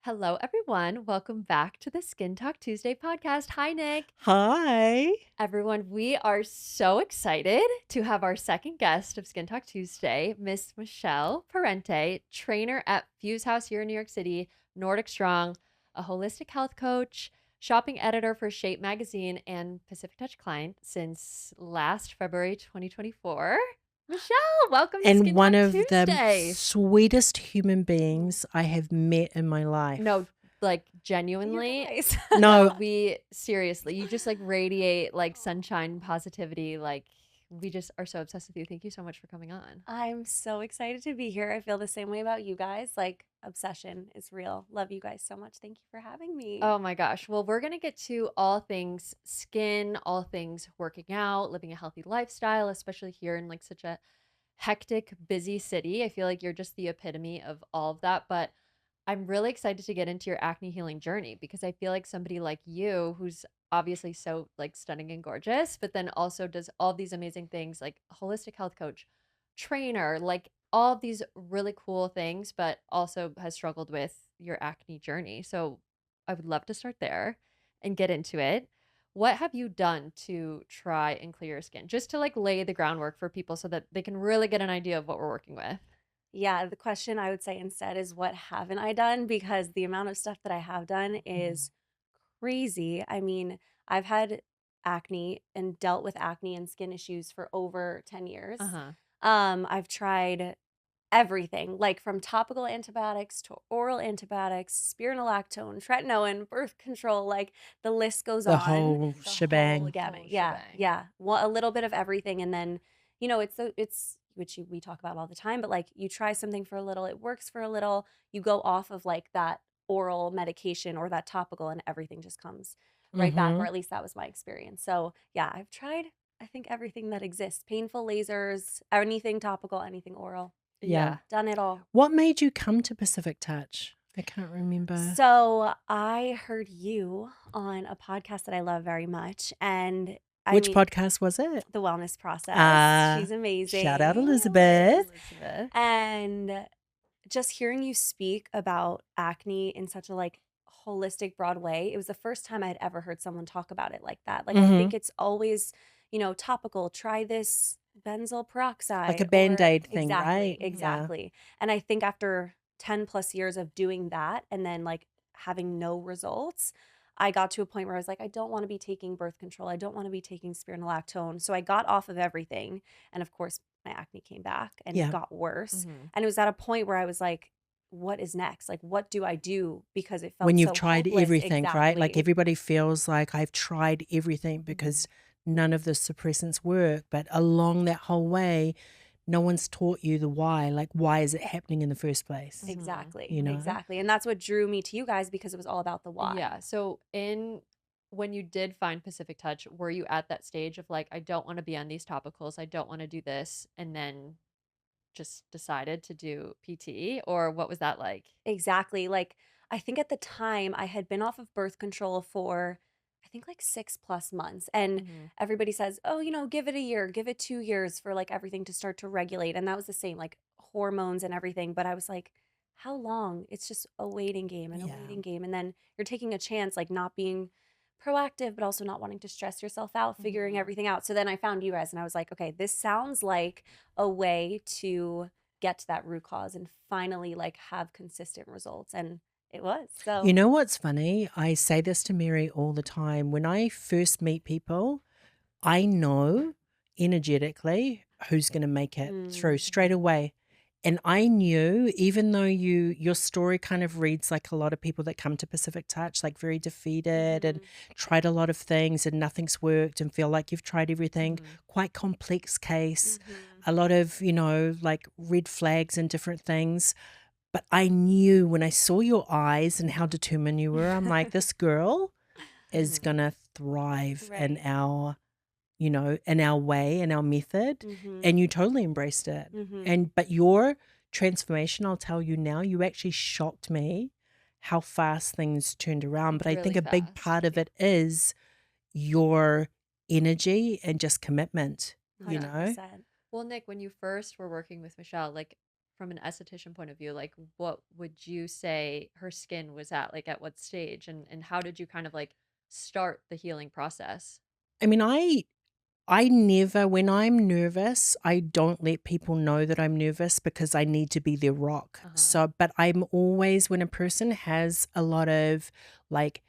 Hello, everyone. Welcome back to the Skin Talk Tuesday podcast. Hi, Nick. Hi. Everyone, we are so excited to have our second guest of Skin Talk Tuesday, Miss Michelle Parente, trainer at Fuze House here in New York City, Nordic Strong, a holistic health coach, shopping editor for Shape Magazine, and Pacific Touch client since last February 2024. Michelle, welcome to And Skin one Talk of the Tuesday. sweetest human beings I have met in my No, life. like You genuinely. guys. No, No, we seriously, you just like radiate like sunshine positivity. Like we just are so obsessed with you. Thank you so much for coming on. I'm so excited to be here. I feel the same way about you guys. Like, obsession is real. Love you guys so much. Thank you for having me. Oh my gosh. Well, we're going to get to all things skin, all things working out, living a healthy lifestyle, especially here in like such a hectic, busy city. I feel like you're just the epitome of all of that. But I'm really excited to get into your acne healing journey because I feel like somebody like you, who's obviously so like stunning and gorgeous, but then also does all these amazing things like a holistic health coach, trainer, like all of these really cool things, but also has struggled with your acne journey. So I would love to start there and get into it. What have you done to try and clear your skin? Just to like lay the groundwork for people so that they can really get an idea of what we're working with. Yeah, the question I would say instead is what haven't I done? Because the amount of stuff that I have done Mhm. is crazy. I mean, I've had acne and dealt with acne and skin issues for over 10 years. Uh-huh. I've tried everything, like from topical antibiotics to oral antibiotics, spironolactone, tretinoin, birth control, like the list goes the on. whole The whole shebang. gamut. Whole Yeah, shebang. yeah. Well, a little bit of everything, and then it's which we talk about all the time, but like you try something for a little, it works for a little, you go off of like that oral medication or that topical, and everything just comes right back, or Mm-hmm. at least that was my experience. So yeah, I've tried. I think everything that exists, painful lasers, anything topical, anything oral. Yeah. Yeah. Done it all. What made you come to Pacific Touch? I can't remember. So I heard you on a podcast that I love very much. And I Which mean, podcast was it? The Wellness Process. She's Shout out amazing. Elizabeth. Elizabeth. And just hearing you speak about acne in such a like holistic, broad way, it was the first time I'd ever heard someone talk about it like that. Like, I Mm-hmm. think it's always, topical, try this benzoyl Like a peroxide, or Band-Aid thing, exactly, right? Mhm. Yeah. exactly. And I think after 10 plus years of doing that and then like having no results, I got to a point where I was like, I don't want to be taking birth control. I don't want to be taking spironolactone. So I got off of everything. And of course, my acne came back and it Yeah. got worse. Mhm. And it was at a point where I was like, what is next? Like, what do I do? Because it When felt you've so tried hopeless. everything, right? Like Exactly. everybody feels like I've tried everything because none of the suppressants work. But along that whole way, no one's taught you the why. Like, why is it happening in the first place? Mhm. Exactly. You know? Exactly. And that's what drew me to you guys, because it was all about the why. Yeah. So in when you did find Pacific Touch, were you at that stage of like, I don't want to be on these topicals, I don't want to do this, and then just decided to do PT? Or what was that like? Exactly. Like, I think at the time I had been off of birth control for, I think, like 6 plus months. And Mhm. everybody says, oh, give it a year, give it 2 years for like everything to start to regulate. And that was the same, like hormones and everything. But I was like, how long? It's just a waiting game and a Yeah. waiting game. And then you're taking a chance, like not being proactive, but also not wanting to stress yourself out, figuring Mhm. everything out. So then I found you guys and I was like, okay, this sounds like a way to get to that root cause and finally like have consistent results, and it was. You So know what's funny? I say this to Mary all the time. When I first meet people, I know energetically who's going to make it through straight Mhm. away. And I knew, even though your story kind of reads like a lot of people that come to Pacific Touch, like very defeated and mhm, tried a lot of things and nothing's worked and feel like you've tried everything, Mhm. quite complex case, mhm, a lot of, like red flags and different things. But I knew when I saw your eyes and how determined you were, I'm like, this girl is Mhm. gonna thrive right, in our way, in our method. mhm, And you totally embraced it. mhm, But your transformation, I'll tell you now, you actually shocked me how fast things turned around. But I think Really a big fast. part of it is your energy and just commitment, you Yeah. know? 100%. Well, Nick, when you first were working with Michelle, like from an esthetician point of view, like what would you say her skin was at? Like at what stage? And how did you kind of like start the healing process? I mean, I never, when I'm nervous, I don't let people know that I'm nervous because I need to be their rock. Uh-huh. So, but I'm always, when a person has a lot of like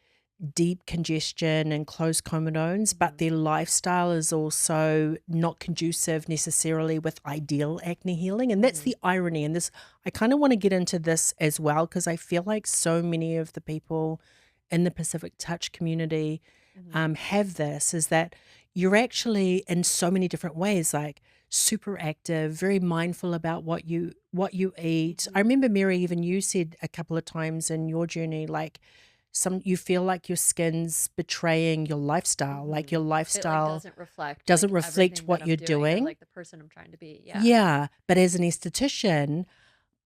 deep congestion and closed comedones, but their lifestyle is also not conducive necessarily with ideal acne healing. And that's the irony. And this, I kind of want to get into this as well, because I feel like so many of the people in the Pacific Touch community have this, is that you're actually in so many different ways, like super active, very mindful about what you eat. I remember, Mary, even you said a couple of times in your journey, like you feel like your skin's betraying your lifestyle, like your It like lifestyle doesn't reflect doesn't like reflect everything that what I'm you're doing or doing. like the person I'm trying to be. Yeah. Yeah, but as an esthetician,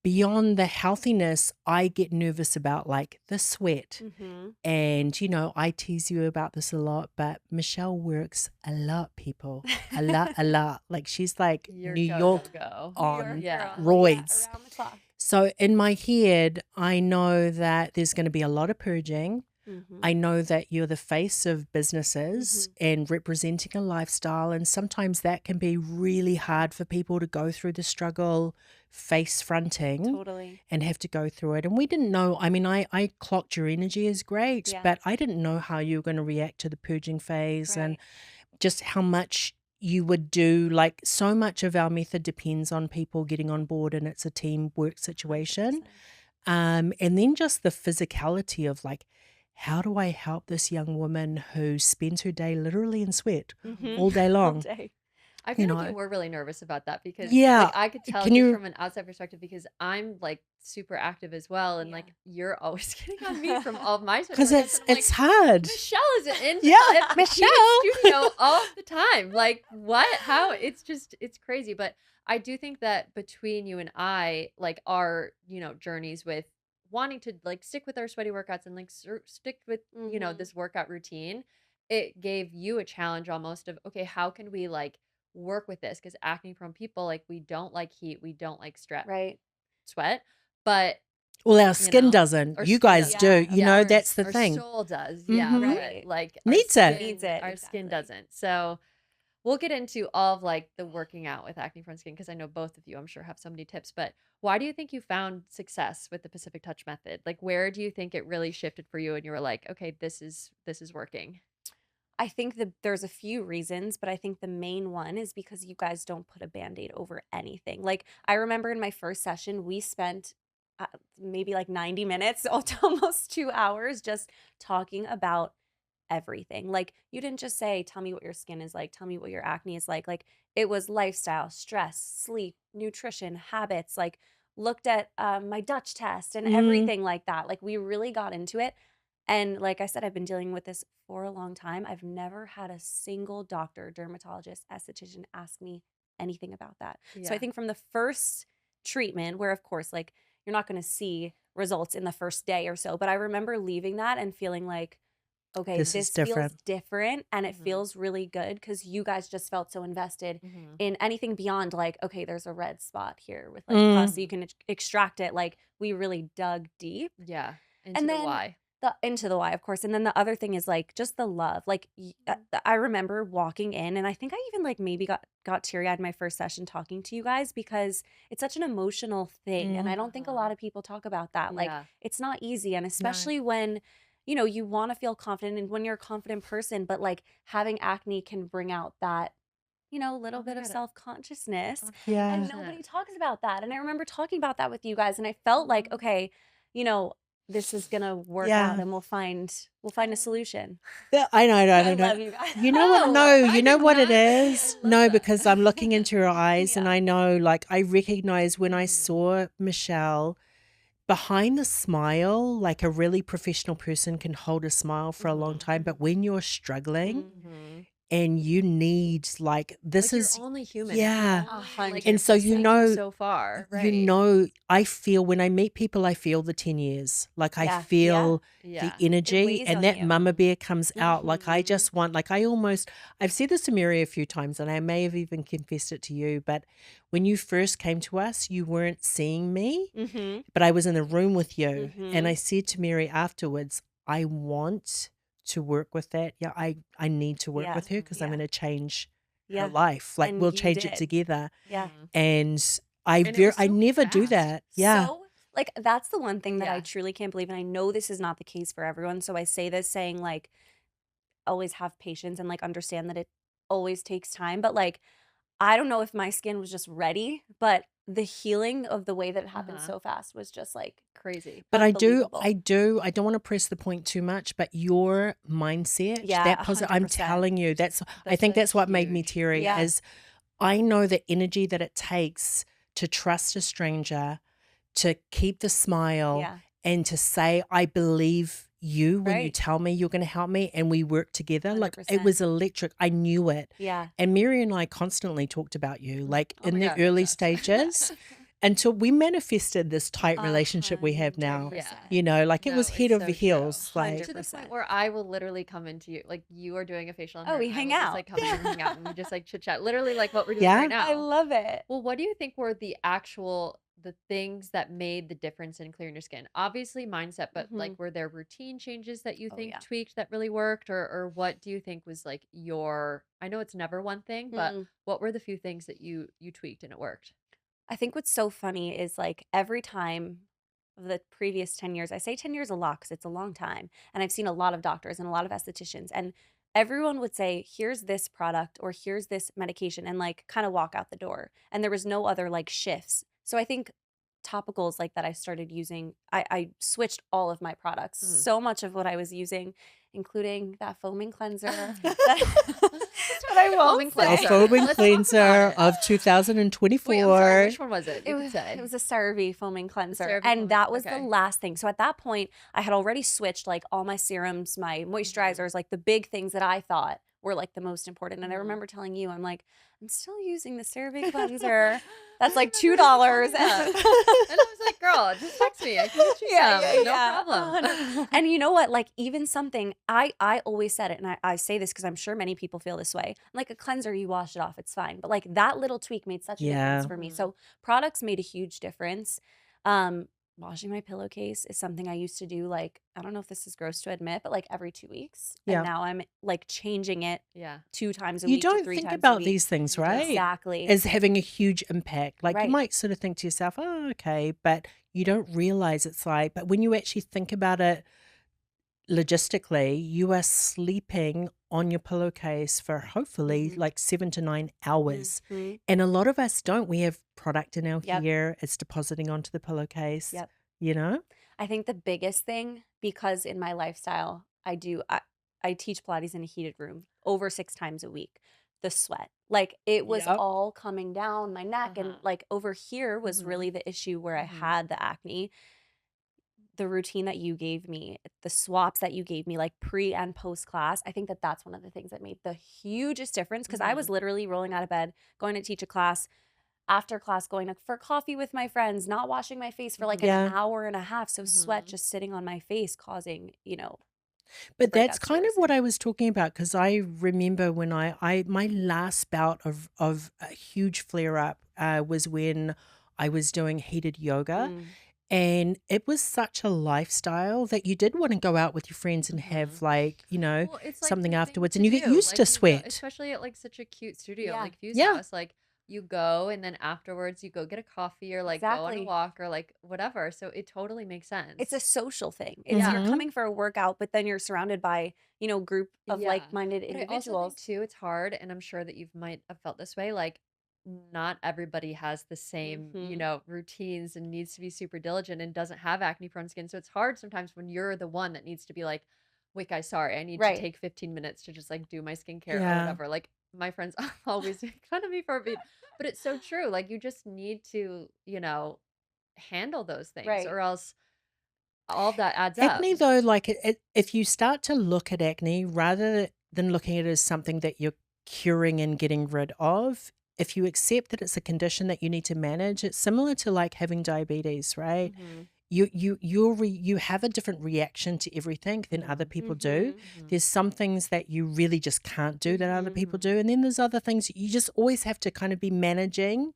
beyond the healthiness, I get nervous about like the sweat. Mm-hmm. And, I tease you about this a lot, but Michelle works a lot, people. A lot, a lot. Like she's like You're New go, York go, go. on Yeah. roids. Around the clock. So in my head, I know that there's going to be a lot of purging. Mm-hmm. I know that you're the face of businesses and representing a lifestyle. And sometimes that can be really hard for people to go through the struggle, face fronting, Totally. and have to go through it. And we didn't know, I mean, I clocked your energy as great, Yeah. but I didn't know how you were going to react to the purging phase and Right. just how much you would do. Like so much of our method depends on people getting on board, and it's a teamwork situation. 100%. And then just the physicality of like, how do I help this young woman who spends her day literally in sweat all day All long? day. I You feel like you know, were really nervous about that because yeah. like I could tell Can just you? from an outside perspective because I'm like super active as well and Yeah. like you're always getting on me from all of my social Because workouts and I'm like, it's hard. Michelle is in Yeah, at the Michelle. heated studio all the time. Like what? How? It's crazy. But I do think that between you and I, like our journeys with wanting to like stick with our sweaty workouts and like stick with this workout routine, it gave you a challenge almost of okay, how can we like work with this because acne prone people like we don't like heat, we don't like stress, Right. sweat, but Well, our skin doesn't. our You skin guys does. do. Yeah, You of know, course. that's the Our thing. soul does, yeah, Mhm. but Right. like Needs it. Needs it, our skin exactly. doesn't. So we'll get into all of like the working out with acne prone skin because I know both of you, I'm sure, have so many tips. But why do you think you found success with the Pacific Touch method? Like, where do you think it really shifted for you, and you were like, okay, this is working? I think that there's a few reasons, but I think the main one is because you guys don't put a Band-Aid over anything. Like, I remember in my first session, we spent maybe like 90 minutes to almost 2 hours just talking about everything. Like, you didn't just say, tell me what your skin is like, tell me what your acne is like. Like, it was lifestyle, stress, sleep, nutrition, habits, like, looked at my Dutch test and everything like that. Like, we really got into it. And like I said, I've been dealing with this for a long time. I've never had a single doctor, dermatologist, esthetician ask me anything about that. So I Yeah. think from the first treatment, where of course, like you're not going to see results in the first day or so, but I remember leaving that and feeling like, okay, This is this feels different. different and it Mhm. feels really good because you guys just felt so invested Mhm. in anything beyond like, okay, there's a red spot here with like pus, so you Mhm. can extract it. Like we really dug deep. Yeah. Into And the then why. into the why, of course. And then the other thing is like just the love. Like I remember walking in, and I think I even like maybe got teary eyed my first session talking to you guys because it's such an emotional thing, and I don't think a lot of people talk about that. Like Yeah. it's not easy, and No. especially when you want to feel confident, and when you're a confident person, but like having acne can bring out that little Oh my bit of God. self-consciousness, and 100%. nobody talks about that. And I remember talking about that with you guys, and I felt like, okay, you know, this is gonna work out, Yeah. and we'll find a solution. Yeah, I know, I I know. love you guys. You know what? No, No, I you know did what it not. I is? love No, that. because I'm looking into your eyes and Yeah. I know, like, I recognize when I Mhm. saw Michelle behind the smile, like a really professional person can hold a smile for a long time. Mhm. But when you're struggling, Mhm. Mhm. and you need like this Like, you're is only human. It can yeah. only like, And hundred it's so gonna take percent. you so far, right. I feel when I meet people, I feel the 10 years. Like I Yeah, yeah. feel the Yeah. It energy weighs and on that you. mama bear comes out. Like I Mhm. just want, like I've said this to Mary a few times and I may have even confessed it to you, but when you first came to us, you weren't seeing me, Mhm. but I was in a room with you. And I Mhm. said to Mary afterwards, I want to work with that. Yeah, I need to work Yeah, with her because I'm yeah, going to change her yeah. life. Like And we'll you change it did. together. Yeah. Mhm. And And it was I so never do fast. that. Yeah. So, like, that's the one thing that I Yeah. truly can't believe, and I know this is not the case for everyone, so I say this saying, like, always have patience and, like, understand that it always takes time, but, like, I don't know if my skin was just ready, but the healing of the way that it happened Uh-huh. so fast was just, like, Crazy. But unbelievable. I don't want to press the point too much, but your mindset, Yeah, that positive, I'm 100%. telling you, I That's think a that's what made me huge teary Yeah. is I know the energy that it takes to trust a stranger, to keep the smile Yeah. and to say, I believe you when you Right. tell me you're going to help me and we work together. Like it 100%. was electric. I knew it. Yeah. And Mary and I constantly talked about you, like Oh in my the god, early yes. stages until we manifested this tight relationship we have now. Yeah. You know, like it was No, head it's over so true. heels. Like, To the point 100%. where I will literally come into you, like you are doing a facial on Oh, her, we and I hang will just out. like come in Yeah. and hang out and we just like chit chat, literally like what we're doing right yeah. I now. love it. Well, what do you think were the things that made the difference in clearing your skin? Obviously mindset, but like Mhm. were there routine changes that you Oh, think yeah. tweaked that really worked, or what do you think was like your, I know it's never one thing, but Mm. what were the few things that you tweaked and it worked? I think what's so funny is, like, every time of the previous 10 years, I say 10 years a lot because it's a long time, and I've seen a lot of doctors and a lot of estheticians, and everyone would say, "Here's this product," or "Here's this medication," and, like, kinda walk out the door, and there was no other, like, shifts. So I think topicals like that I started using, I switched all of my products. Mm. So much of what I was using, including that foaming cleanser, that Let's talk but I about your will foaming A say cleanser. foaming Let's talk about cleanser it. of Wait, I'm sorry, 2024. which one was it? You It could was it say. was a CeraVe foaming cleanser, CeraVe and foaming, that was the okay. last thing. So at that point, I had already switched, like, all my serums, my Mhm, moisturizers, like, the big things that I thought were, like, the most important, and I mhm. remember telling you, I'm like, "I'm still using the CeraVe cleanser. That's, I like, remember you told $2." me that. And I was like, "Girl, just text me. I can get you Yeah, yeah, some. No yeah, problem." 100. And you know what? Like, even something I always said it, and I say this because 'cause I'm sure many people feel this way. Like a cleanser, you wash it off, it's fine. But, like, that little tweak made such a difference Yeah. for me. Mhm. So, products made a huge difference. Washing my pillowcase is something I used to do, like, I don't know if this is gross to admit, but, like, every 2 weeks. And Yeah. now I'm, like, changing it Yeah, 2 times a You week to don't 3 think times a about week. these things, you right? don't. Exactly. As having a huge impact. Like you Right. might sort of think to yourself, oh, okay, but you don't realize it's like, but when you actually think about it logistically, you are sleeping on your pillowcase for hopefully Mhm. like 7 to 9 hours. Mhm. And a lot of us don't. We have product in our Yep. hair, it's depositing onto the pillowcase, Yep. you know? I think the biggest thing, because in my lifestyle, I teach Pilates in a heated room over 6 times a week. The sweat, like, it was Yep. all coming down my neck, and, Uh-huh. like, over here was Mhm, really the issue where I mhm. had the acne. The routine that you gave me, the swaps that you gave me, like, pre and post class, I think that that's one of the things that made the hugest difference because I was Mhm, literally rolling out of bed, going to teach a class, after class going to for coffee with my friends, not washing my face for, like, an mhm, Yeah. hour and a half, so sweat mhm. just sitting on my face causing, But that's breakouts kind of worse. what I was talking about because I remember when I my last bout of a huge flare up was when I was doing heated yoga, Mm, and it was such a lifestyle that you did want to go out with your friends and have Mhm. like Well, it's like something the thing afterwards, to and you get do. used Like to you go, sweat. especially at like such a cute studio yeah, like Fuze Yeah, House. Like you go and then afterwards you go get a coffee or like go on a exactly. walk or like whatever. So it totally makes It's a sense. social thing. It's you're Yeah. hmm coming for a workout, but then you're surrounded by, group of Yeah. like-minded But I also think individuals. too, it's hard, and I'm sure that you might have felt this way. Like, not everybody has the same, Mhm. routines and needs to be super diligent and doesn't have acne prone skin. So it's hard sometimes when you're the one that needs to be like, wait, guys, sorry, I need to Right. take 15 minutes to just like do my skincare or yeah. whatever. Like, my friends always make fun of me for it, but it's so true. Like, you just need to, handle those things Right. or else all of that adds up. Acne though, like if you start to look at acne rather than looking at it as something that you're curing and getting rid of. If you accept that it's a condition that you need to manage, it's similar to like having diabetes, right? Mm-hmm. You have a different reaction to everything than other people do. Mm-hmm. There's some things that you really just can't do that other people Mm-hmm. do, and then there's other things you just always have to kind of be managing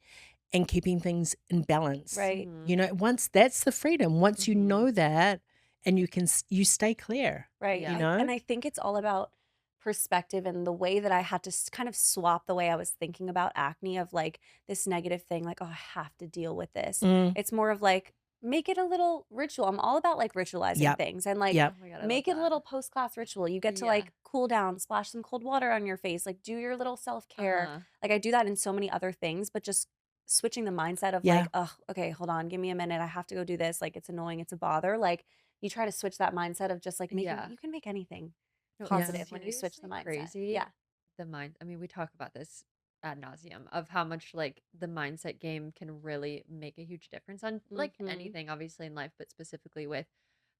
and keeping things in balance. Right. You know, once that's the freedom. Once you Mm-hmm. know that, and you stay clear. Right. Yeah. You know, And I think it's all about perspective and the way that I had to kind of swap the way I was thinking about acne of like this negative thing, like, oh, I have to deal with this. Mm, It's more of like, make it a little ritual. I'm all about like ritualizing yep, things and like yep, Oh my God, I love make it a that. little post class ritual. You get to Yeah. like cool down, splash some cold water on your face, like do your little self care. Uh-huh. Like I do that in so many other things, but just switching the mindset of yeah, like, oh, okay, hold on, give me a minute. I have to go do this. Like it's annoying, it's a bother. Like you try to switch that mindset of just like making, Yeah. you can make anything No, it's yeah. positive when you switch the seriously mindset. crazy. Yeah. The mind, I mean, we talk about this ad nauseum of how much like the mindset game can really make a huge difference on like Mhm. anything, obviously in life, but specifically with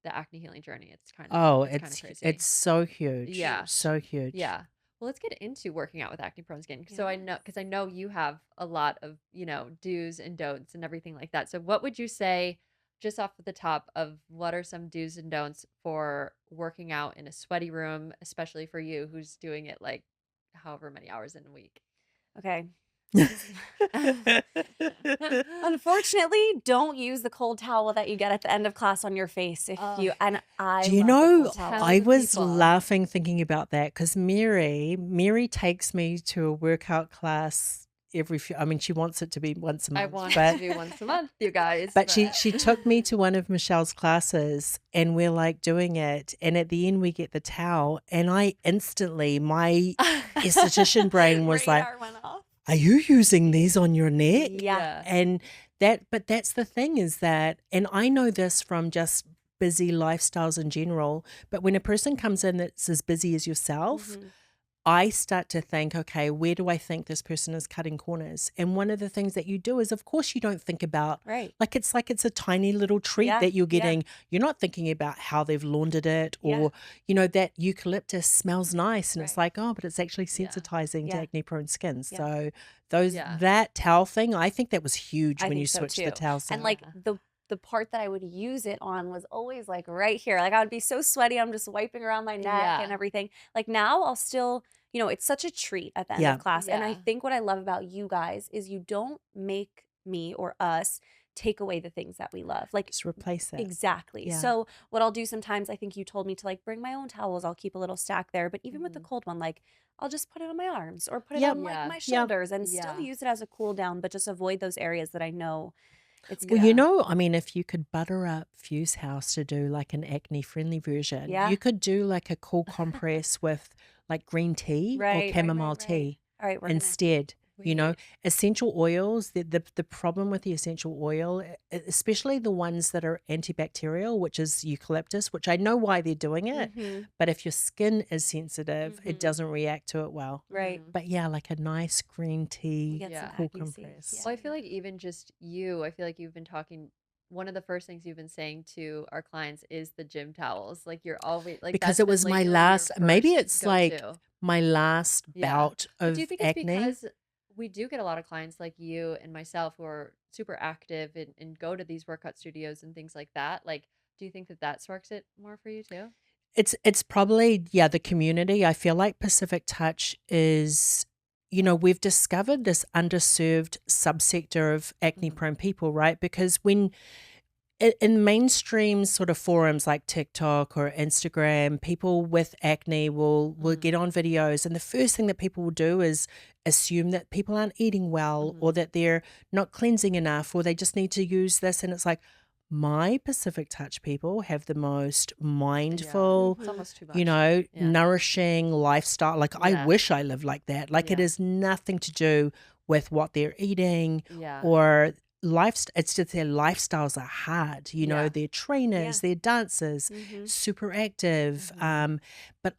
the acne healing journey. Oh, It's kind of it's crazy. so huge, Yeah. Huge. so huge. Yeah. Well, let's get into working out with acne prone skin. So I know, Yes. because I know you have a lot of, do's and don'ts and everything like that. So what would you say, just off the top, of what are some do's and don'ts for working out in a sweaty room, especially for you who's doing it like however many hours in a week? Okay. This is unfortunately, don't use the cold towel that you get at the end of class on your face if Oh, you and I Do you love the know, cold towel. tell I the was people. laughing thinking about that because Mary takes me to a workout class every few, I mean, she wants it to be once a I month, want it but to be once a month, you guys. but she took me to one of Michelle's classes and we're like doing it. And at the end, we get the towel. And I instantly, my esthetician brain was like, Radar went off. are you using these on your neck? Yeah. Yeah. And but that's the thing is that, and I know this from just busy lifestyles in general, but when a person comes in that's as busy as yourself, Mhm. I start to think, okay, where do I think this person is cutting corners? And one of the things that you do is, of course, you don't think about, Right. like it's a tiny little treat Yeah, that you're yeah. getting. You're not thinking about how they've laundered it or, that eucalyptus smells nice. And it's Right. like, oh, but it's actually Yeah. sensitizing to Yeah. acne prone skin. Yeah. So Yeah. that towel thing, I think that was huge I when think you so switched too. the towels And out. like the part that I would use it on was always like right here. Like I would be so sweaty, I'm just wiping around my neck and Yeah. everything. Like now I'll still, it's such a treat at the end Yeah. of class. And I Yeah. think what I love about you guys is you don't make me or us take away the things that we love. Like Just replace it. exactly. Yeah. So what I'll do sometimes, I think you told me to like bring my own towels. I'll keep a little stack there. But even with the Mhm. cold one, like I'll just put it on my arms or put it Yep. on like Yeah. my Yep. shoulders and Yeah. still use it as a cool down, but just avoid those areas that I know it's Well, good. I mean, if you could butter up Fuze House to do like an acne-friendly version, Yeah. you could do like a cool compress with like green tea or Right. chamomile tea All right, we're instead. Wait. Essential oils, the problem with the essential oil, especially the ones that are antibacterial, which is eucalyptus, which I know why they're doing it, gonna. but if your skin is sensitive, it Mhm. doesn't react to it well. Right. Mhm. But yeah, like a nice green We tea, get some Yeah. cool acne seeds. compress. Yeah. Well, I feel like even just I feel like you've been talking. One of the first things you've been saying to our clients is the gym towels. Like you're always like Because that's it been was my lately your last, maybe first it's like go-to. my last Yeah. bout But do you of think it's acne. because we do get a lot of clients like you and myself who are super active and go to these workout studios and things like that? Like, do you think that sparks it more for you too? It's probably, yeah, the community. I feel like Pacific Touch is, we've discovered this underserved subsector of acne Mhm. prone people, right? Because when in mainstream sort of forums like TikTok or Instagram, people with acne will get on videos, and the first thing that people will do is assume that people aren't eating well or Mhm. that they're not cleansing enough or they just need to use this. And it's like, my Pacific Touch people have the most Yeah. mindful, It's almost too much. Yeah. nourishing lifestyle. Like, I Yeah. wish I lived like that. Like, it Yeah. has nothing to do with what they're eating Yeah. or it's just their lifestyles are hard. Yeah. They're trainers, Yeah. they're dancers, Mhm. super active. Mhm. But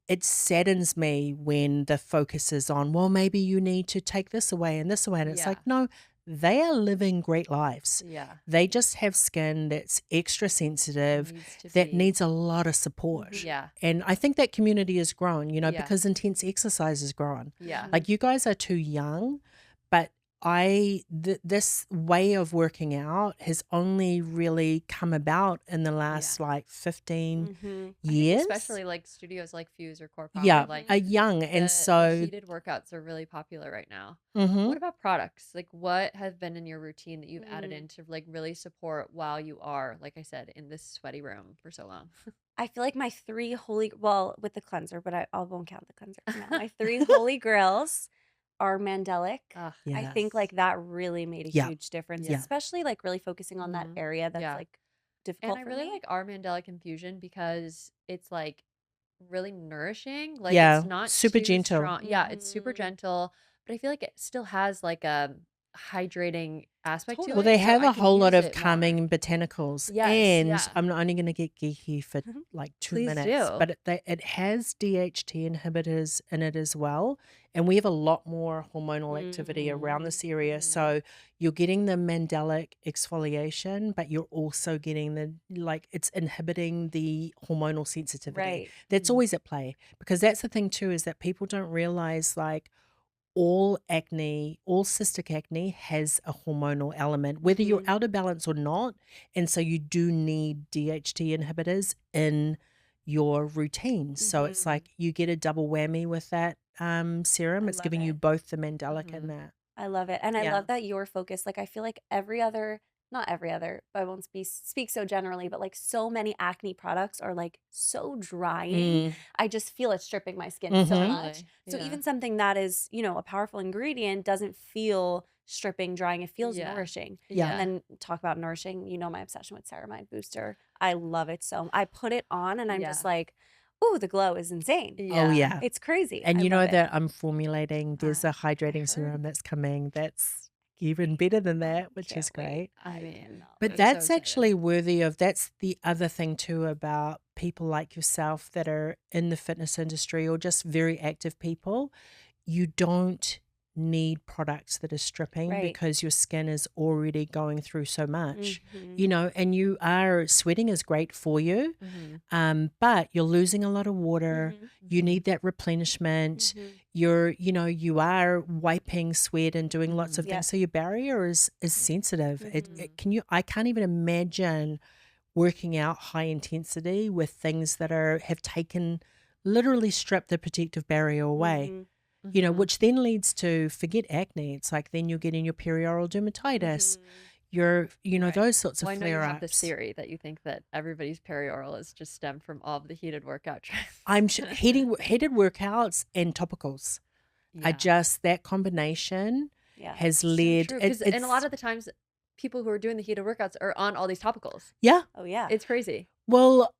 it saddens me when the focus is on, well, maybe you need to take this away and this away. And it's Yeah. like, no, they are living great lives. Yeah. They just have skin that's extra sensitive, Needs to that be. needs a lot of support. Yeah. And I think that community has grown, Yeah. because intense exercise has grown. Yeah. Like, you guys are too young, but this way of working out has only really come about in the last like 15 Mhm. I think years. especially like studios like Fuze or Core Power, Yeah, like are young, and the so heated workouts are really popular right now. mhm. What about products? Like, what have been in your routine that you've added Mm. in to like really support while you are, like I said, in this sweaty room for so long? I feel like my 3 holy well, with the cleanser, but I won't count the cleanser for now. My 3 holy grails are Mandelic. Ugh, I Yes. think, like, that really made a Yeah. huge difference, Yeah. especially, like, really focusing on that Mhm. area that's, Yeah. like, And difficult I for really me. like our Mandelic infusion because it's like really nourishing. Like it's Yeah, not super too gentle. strong. Yeah, it's super Mhm. gentle, but I feel like it still has like a hydrating aspect to Well, Totally. it. they So have I a can whole lot use of it more. calming botanicals, Yes, and yeah. I'm only going to get geeky for like 2 Please minutes, do. but it has DHT inhibitors in it as well, and we have a lot more hormonal activity around this area. Mhm. So you're getting the mandelic exfoliation, but you're also getting it's inhibiting the hormonal sensitivity. Right. That's Mhm. always at play, because that's the thing too, is that people don't realize, like, all acne, all cystic acne has a hormonal element, whether you're Mhm. out of balance or not. And so you do need DHT inhibitors in your routine. So it's Mhm. like you get a double whammy with that serum. I It's love giving you it. both the mandelic and Mhm. that. I love it, and I Yeah. love that you're focused. Like, I feel like every other not every other, but I won't speak so generally, but, like, so many acne products are, like, so drying. Mm. I just feel it stripping my skin so Mm-hmm. much. Totally. So Yeah. even something that is, a powerful ingredient doesn't feel stripping, drying, it feels Yeah. nourishing. Yeah. And Yeah. then talk about nourishing, my obsession with Ceramide Booster. I love it I put it on and I'm Yeah. just like, "Ooh, the glow is insane." Oh, Yeah. yeah. It's crazy. And I you love know it. that I'm formulating, there's a I hydrating heard. serum that's coming that's even better than I that, which is can't wait. great. I I mean, cannot But I'm wait. so that's excited. actually worthy of that's the other thing too about people like yourself that are in the fitness industry or just very active people. You don't need products that are stripping Right. because your skin is already going through so much, Mhm. and sweating is great for you. Mhm. But you're losing a lot of water. Mhm. You Mhm. need that replenishment. Mhm. You are wiping sweat and doing lots of Mhm. Yep. things. So your barrier is sensitive. Mhm. I can't even imagine working out high intensity with things that have taken literally stripped the protective barrier away. Mhm. Mhm. Which then leads to, forget acne. It's like then you're getting your perioral dermatitis, Mhm. your Right. those sorts of Well, I know you flare have this ups. theory that you think that everybody's perioral is just stemmed from all of the heated workout trends. I'm heated workouts and topicals. Yeah. That combination Yeah. has So led true. it, And a lot it's of the times, people who are doing the heated workouts are on all these topicals. yeah. Oh, yeah. It's crazy. Well,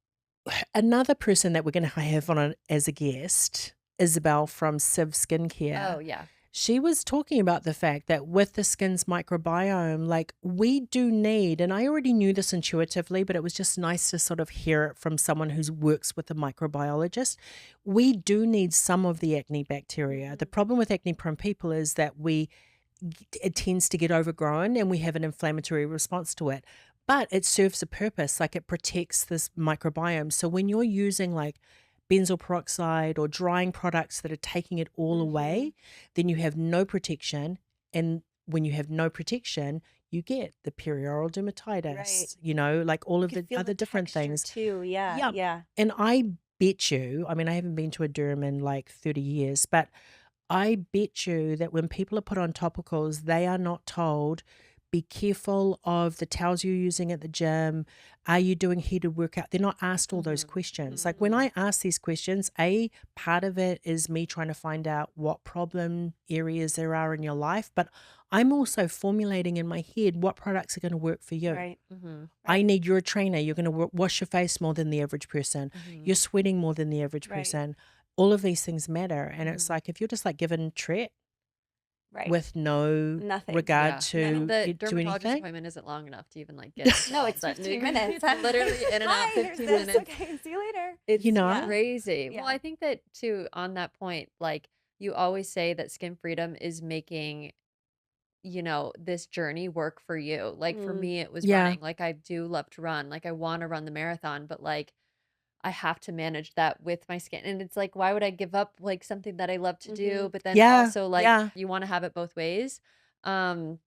another person that we're going to have on as a guest, Isabel from Civ Skincare. Oh, yeah. She was talking about the fact that with the skin's microbiome, like, we do need, and I already knew this intuitively, but it was just nice to sort of hear it from someone who works with a microbiologist. We do need some of the acne bacteria. The Mhm. problem with acne prone people is that it tends to get overgrown and we have an inflammatory response to it. But it serves a purpose, like it protects this microbiome. So when you're using like benzoyl peroxide or drying products that are taking it all Mhm. away, then you have no protection. And when you have no protection, you get the perioral Right. dermatitis, like all You of could the feel other the different texture things. too. Yeah. Yeah. Yeah. And I bet you, I mean, I haven't been to a derm in like 30 years, but I bet you that when people are put on topicals, they are not told, be careful of the towels you're using at the gym. Are you doing heated workout? They're not asked all those Mhm. questions. Like, when Mhm. I ask these questions, part of it is me trying to find out what problem areas there are in your life, but I'm also formulating in my head what products are going to work for you. Right. Mhm. I Right. need you're a trainer. You're going to wash your face more than the average person. Mhm. You're sweating more than the average Right. person. All of these things matter. And it's Mhm. like, if you're just like given tret Right. with no Nothing. regard Yeah. None. And the to dermatologist anything. appointment isn't long enough to even like get into No, all it's of that 15 nitty-gritty. minutes. It's literally in and out Hi, here's 15 this. minutes. Okay. See you later. You It's know? Yeah. crazy. Well, Yeah. I think that too, on that point, like you always say that skin freedom is making this journey work for you? Like for Mm. me, it was Yeah. running. Like I do love to run. Like I want to run the marathon, but like I have to manage that with my skin. And it's like, why would I give up like something that I love to do? Mhm. But then Yeah. also like Yeah. you want to have it both ways. Um,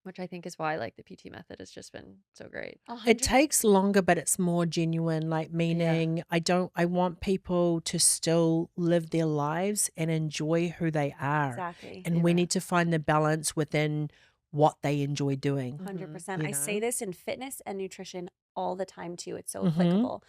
which I think is why like the PT method has just been so great. It 100. takes longer, but it's more genuine, like, Yeah. meaning I want people to still live their lives and enjoy who they are, Exactly. and we Yeah. need to find the balance within what they enjoy doing, 100%. you I say know? this in fitness and nutrition all the time too. It's so Mhm. applicable.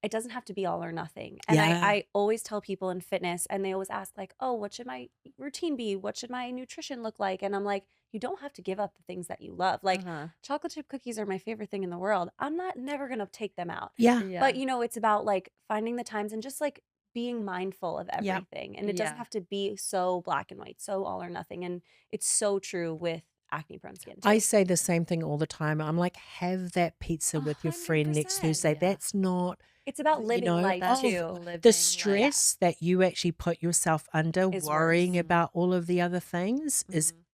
It doesn't have to be all or nothing. And I, Yeah. I always tell people in fitness, and they always ask, like, oh, what should my routine be? What should my nutrition look like? And I'm like, you don't have to give up the things that you love. Like, Uh-huh. chocolate chip cookies are my favorite thing in the world. I'm not never going to take them out. Yeah. But, Yeah. it's about like finding the times and just like being mindful of Yeah. everything. And it doesn't Yeah. have to be so black and white, so all or nothing. And it's so true with acne prone skin I too. say the same thing all the time. I'm like, "Have that pizza A with your friend next 100%. Thursday." Yeah. That's not, It's about you living know, life That's too. the living life. Yeah, stress that you actually put yourself under is worse. worrying Mhm. about all of the other things Mhm.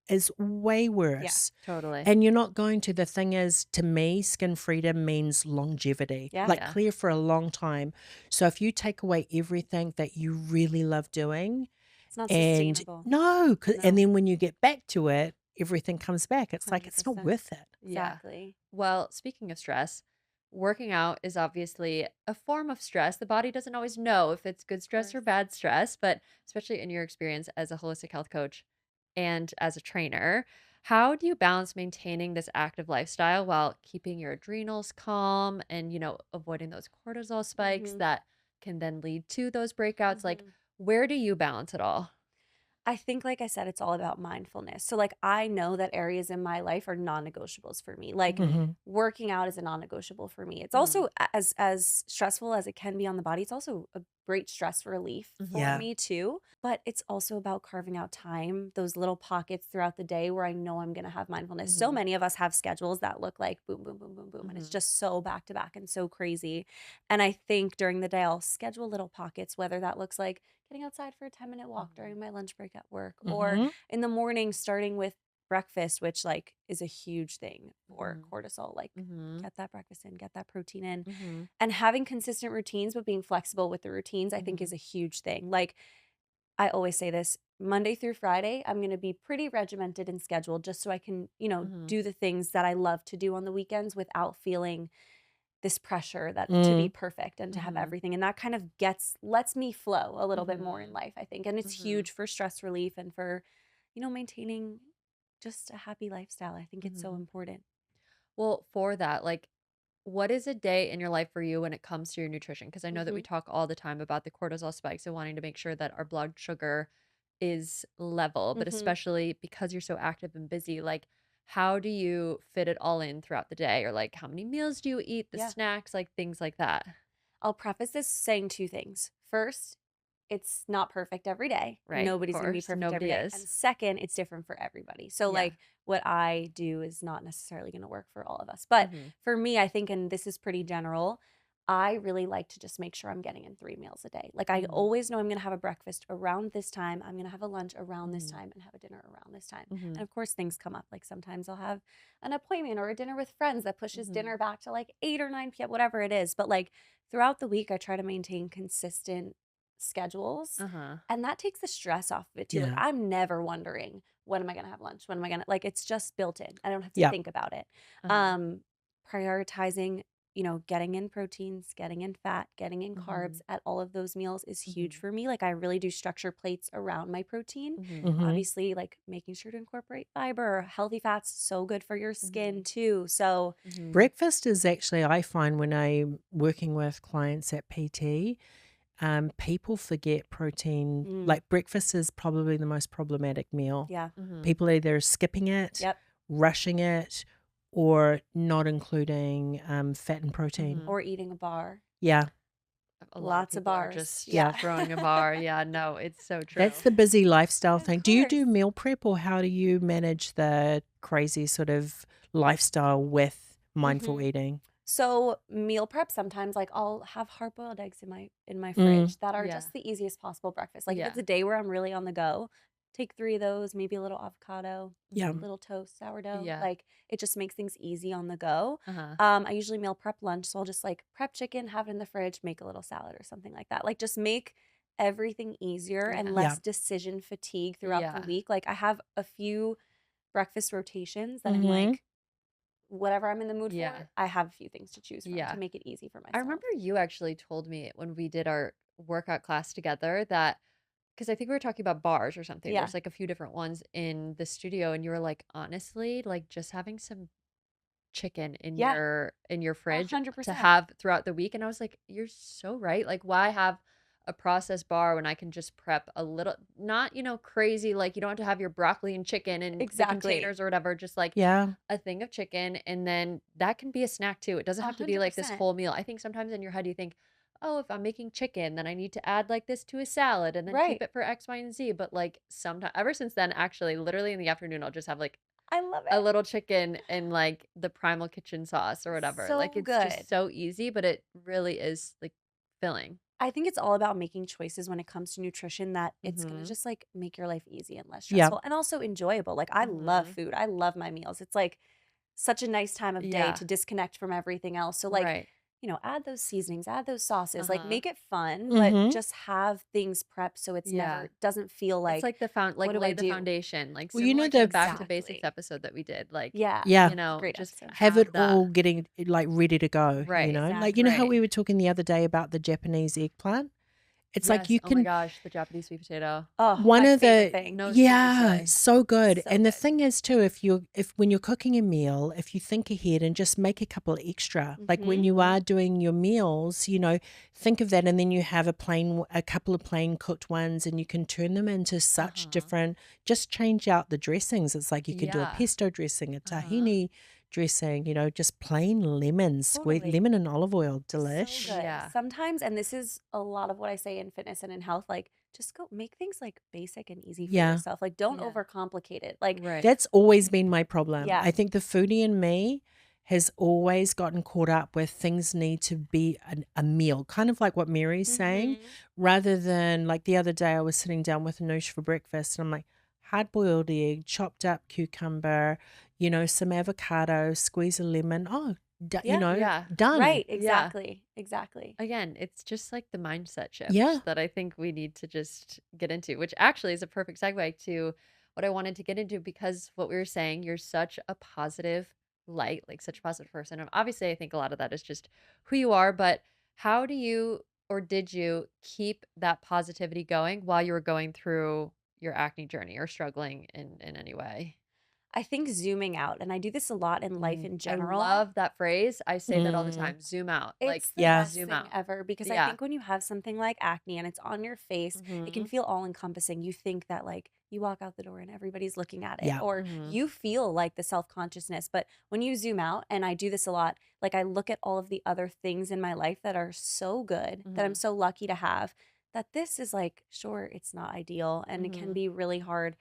is way Yeah. worse. Totally. And you're not going to, the thing is, to me, skin freedom means longevity, Yeah. like Yeah. clear for a long time. So if you take away everything that you really love doing, It's not and sustainable. no, and No. then when you get back to it, everything comes back. It's like, it's not 100%. worth it. Yeah. Exactly. Well, speaking of stress, working out is obviously a form of stress. The body doesn't always know if it's good Of stress or course. bad stress, but especially in your experience as a holistic health coach and as a trainer, how do you balance maintaining this active lifestyle while keeping your adrenals calm and, avoiding those cortisol spikes Mhm. that can then lead to those breakouts? Like, Mhm. where do you balance it all? I think, like I said, it's all about mindfulness. So, like, I know that areas in my life are non-negotiables for me. Like, Hmm. Hmm. working out is a non-negotiable for me. It's Hmm. also as stressful as it can be on the body. It's also a great stress relief for Yeah. me too. But it's also about carving out time, those little pockets throughout the day where I know I'm going to have mindfulness. So Hmm. many of us have schedules that look like boom, boom, boom, boom, boom, and it's Hmm. just so back to back and so crazy. And I think during the day I'll schedule little pockets, whether that looks like getting outside for a 10-minute walk during my lunch break at work, or Hmm. in the morning starting with breakfast, which like is a huge thing for Hmm. cortisol. Like, Hmm. get that breakfast in, get that protein in. Hmm. And having consistent routines but being flexible with the routines, I think, Hmm. is a huge thing. Like, I always say this: Monday through Friday, I'm going to be pretty regimented and scheduled just so I can, Hmm. do the things that I love to do on the weekends without feeling this pressure that to be Mm. perfect and to have Hmm. everything. And that kind of lets me flow a little bit more in Hmm. life, I think. And it's Hmm. huge for stress relief and for, maintaining just a happy lifestyle. I think it's so Hmm. important. Well, for that, like, what is a day in your life for you when it comes to your nutrition? Because I know that we Mhm. talk all the time about the cortisol spikes and wanting to make sure that our blood sugar is level, but Mhm. especially because you're so active and busy, like, how do you fit it all in throughout the day? Or like, how many meals do you eat, the Yeah. snacks, like things like that? I'll preface this saying two things. First, it's not perfect every day. Right? Of Nobody's going to be course. perfect every Nobody day. And is. second, it's different for everybody. So, Yeah. like, what I do is not necessarily going to work for all of us. But Hmm. for me, I think, and this is pretty general, I really like to just make sure I'm getting in 3 meals a day. Like, I Hmm. always know I'm going to have a breakfast around this time. I'm going to have a lunch around this Hmm. time and have a dinner around this time. Hmm. And of course, things come up. Like, sometimes I'll have an appointment or a dinner with friends that pushes Hmm. dinner back to like 8 or 9 p.m., whatever it is. But like, throughout the week, I try to maintain consistent schedules. Uh-huh. And that takes the stress off of it too. Like, Yeah. I'm never wondering, when am I going to have lunch? When am I going to, like, it's just built in. I don't have to Yeah. think about it. Uh-huh. Um, Prioritizing, getting in proteins, getting in fat, getting in carbs Hmm. at all of those meals is huge Hmm. for me. Like, I really do structure plates around my protein. Hmm. Hmm. Obviously, like making sure to incorporate fiber, healthy fats, so good for your Hmm. skin too. So, Hmm. Breakfast is actually, I find when I'm working with clients at PT, people forget protein. mm, Like, breakfast is probably the most problematic meal. yeah. Hmm. People either skipping it, Yep. rushing it, or not including fat and protein. Hmm. Or eating a bar. Yeah, A lot of Lots of people are bars. just Yeah. yeah. throwing a bar. Yeah, no, it's so That's true. the busy lifestyle Of thing. Do you course. do meal prep, or how do you manage the crazy sort of lifestyle with mindful hmm eating? So meal prep, sometimes like I'll have hard boiled eggs in my Mm, fridge that are Yeah. just the easiest possible breakfast. Like, if it's Yeah. a day where I'm really on the go, take 3 of those, maybe a little avocado, Yeah. Mhm. little toast, sourdough. Yeah. Like it just makes things easy on the go. Uh-huh. I usually meal prep lunch, so I'll just like prep chicken, have it in the fridge, make a little salad or something like that. Like just make everything easier and Yeah. Yeah. less decision fatigue throughout the Yeah. week. Like I have a few breakfast rotations that I'm Mm-hmm. like, whatever I'm in the mood Yeah. for, I have a few things to choose from Yeah. to make it easy for I myself. remember you actually told me when we did our workout class together that because I think we were talking about bars or something. Yeah. There's like a few different ones in the studio, and you were like, honestly, like just having some chicken Yeah. in your fridge to 100%. have throughout the week. And I was like, you're so right. Like, why have a processed bar when I can just prep a little, not, crazy, like you don't have to have your broccoli and chicken in the Exactly. containers or whatever, just like Yeah. a thing of chicken. And then that can be a snack too. It doesn't have to be like this 100%. whole meal. I think sometimes in your head you think, oh, if I'm making chicken, then I need to add like this to a salad and then keep Right. it for X, Y, and Z. But like sometimes, ever since then, actually, literally in the afternoon, I'll just have like I love a it. little chicken and, like, the Primal Kitchen sauce or whatever. Like, So it's just good. so easy, but it really is, like, filling. I think it's all about making choices when it comes to nutrition that it's gonna Mhm. just like make your life easy and less Yeah. stressful and also enjoyable. Like I love Mhm. food. I love my meals. It's like such a nice time of day Yeah. to disconnect from everything else. So like, Right. add those seasonings, add those sauces, like Uh-huh. make it fun, but Mm-hmm. just have things prepped so it's Yeah. never doesn't feel It's like like what do lay I the do? foundation, like, Well, you know similar to the the Back to Basics Exactly. episode that we did, like, Yeah. yeah. Great just episode. Have it have that. all getting like ready to go, Right. Like, you know how Exactly. we were talking the other day about the Japanese eggplant? It's like Yes. you Oh my can gosh, the Japanese sweet potato. Oh, one my of favorite the thing. No tea, you yeah, say. so good. So And the good. thing is too, if when you're cooking a meal, if you think ahead and just make a couple extra, like when you Mhm. are doing your meals, think of that, and then you have a couple of plain cooked ones, and you can turn them into such Uh-huh. different. Just change out the dressings. It's like you can do a Yeah. pesto dressing, a Uh-huh. tahini dressing, just plain lemon, squeeze Totally. lemon and olive oil, So delish. good. Yeah. Sometimes, and this is a lot of what I say in fitness and in health, like just go make things like basic and easy for Yeah. yourself. Like don't Yeah. overcomplicate it. Like, Right. That's always been my problem. yeah. I think the foodie in me has always gotten caught up with things need to be a meal, kind of like what Mary's saying, Mhm. rather than like the other day I was sitting down with Noosh for breakfast and I'm like, hard boiled egg, chopped up cucumber, some avocado, squeeze a lemon. Oh, Yeah. Yeah. done. Right. Yeah. Exactly. Exactly. Again, it's just like the mindset Yeah. shift that I think we need to just get into, which actually is a perfect segue to what I wanted to get into because what we were saying, you're such a positive light, like such a positive person. And obviously, I think a lot of that is just who you are, but how do you or did you keep that positivity going while you were going through your acne journey or struggling in any way? I think zooming out, and I do this a lot in life in I general. love that phrase. I say that all the Mm, time. Zoom out. Like It's the yeah. best zoom thing out. ever because I Yeah. think when you have something like acne and it's on your face, it can Mhm. feel all encompassing. You think that like you walk out the door and everybody's looking at it, Yeah. or Mhm. you feel like the self consciousness. But when you zoom out, and I do this a lot, like I look at all of the other things in my life that are so good that I'm Mhm. so lucky to have, that this is like, sure, it's not ideal and it can Mhm. be really hard,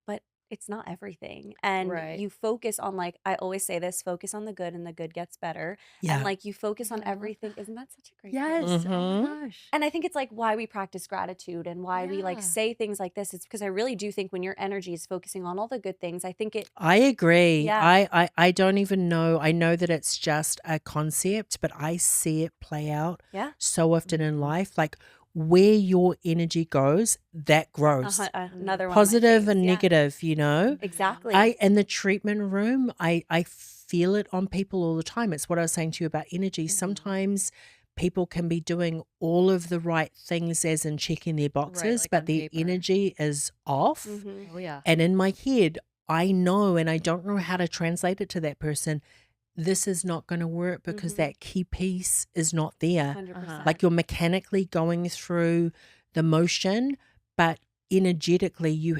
but it's not everything. And Right. you focus on, like, I always say this, focus on the good and the good gets better. And Yeah. like you Oh focus my on God, I love everything. that. Isn't that such a great thing? Yes. Oh my Mm-hmm. gosh. And I think it's like why we practice gratitude and why we like Yeah. say things like this. It's because I really do think when your energy is focusing on all the good things, I think it, I agree. yeah, I don't even know. I know that it's just a concept, but I see it play out yeah, so often in Mhm. life. Like where your energy goes, that grows. Mhm. another one of my Positive faves. and Yeah, negative. Mhm. I exactly. in the treatment room, I feel it on people all the time. It's what I was saying to you about energy. Mhm. Sometimes people can be doing all of the right things as in checking their Right, boxes, like but on their paper. energy is off. Mm-hmm. Oh yeah. And in my head, I know, and I don't know how to translate it to that person. This is not going to work because Mm-hmm. that key piece is not there. Uh-huh. 100%. Like you're mechanically going through the motion, but energetically you're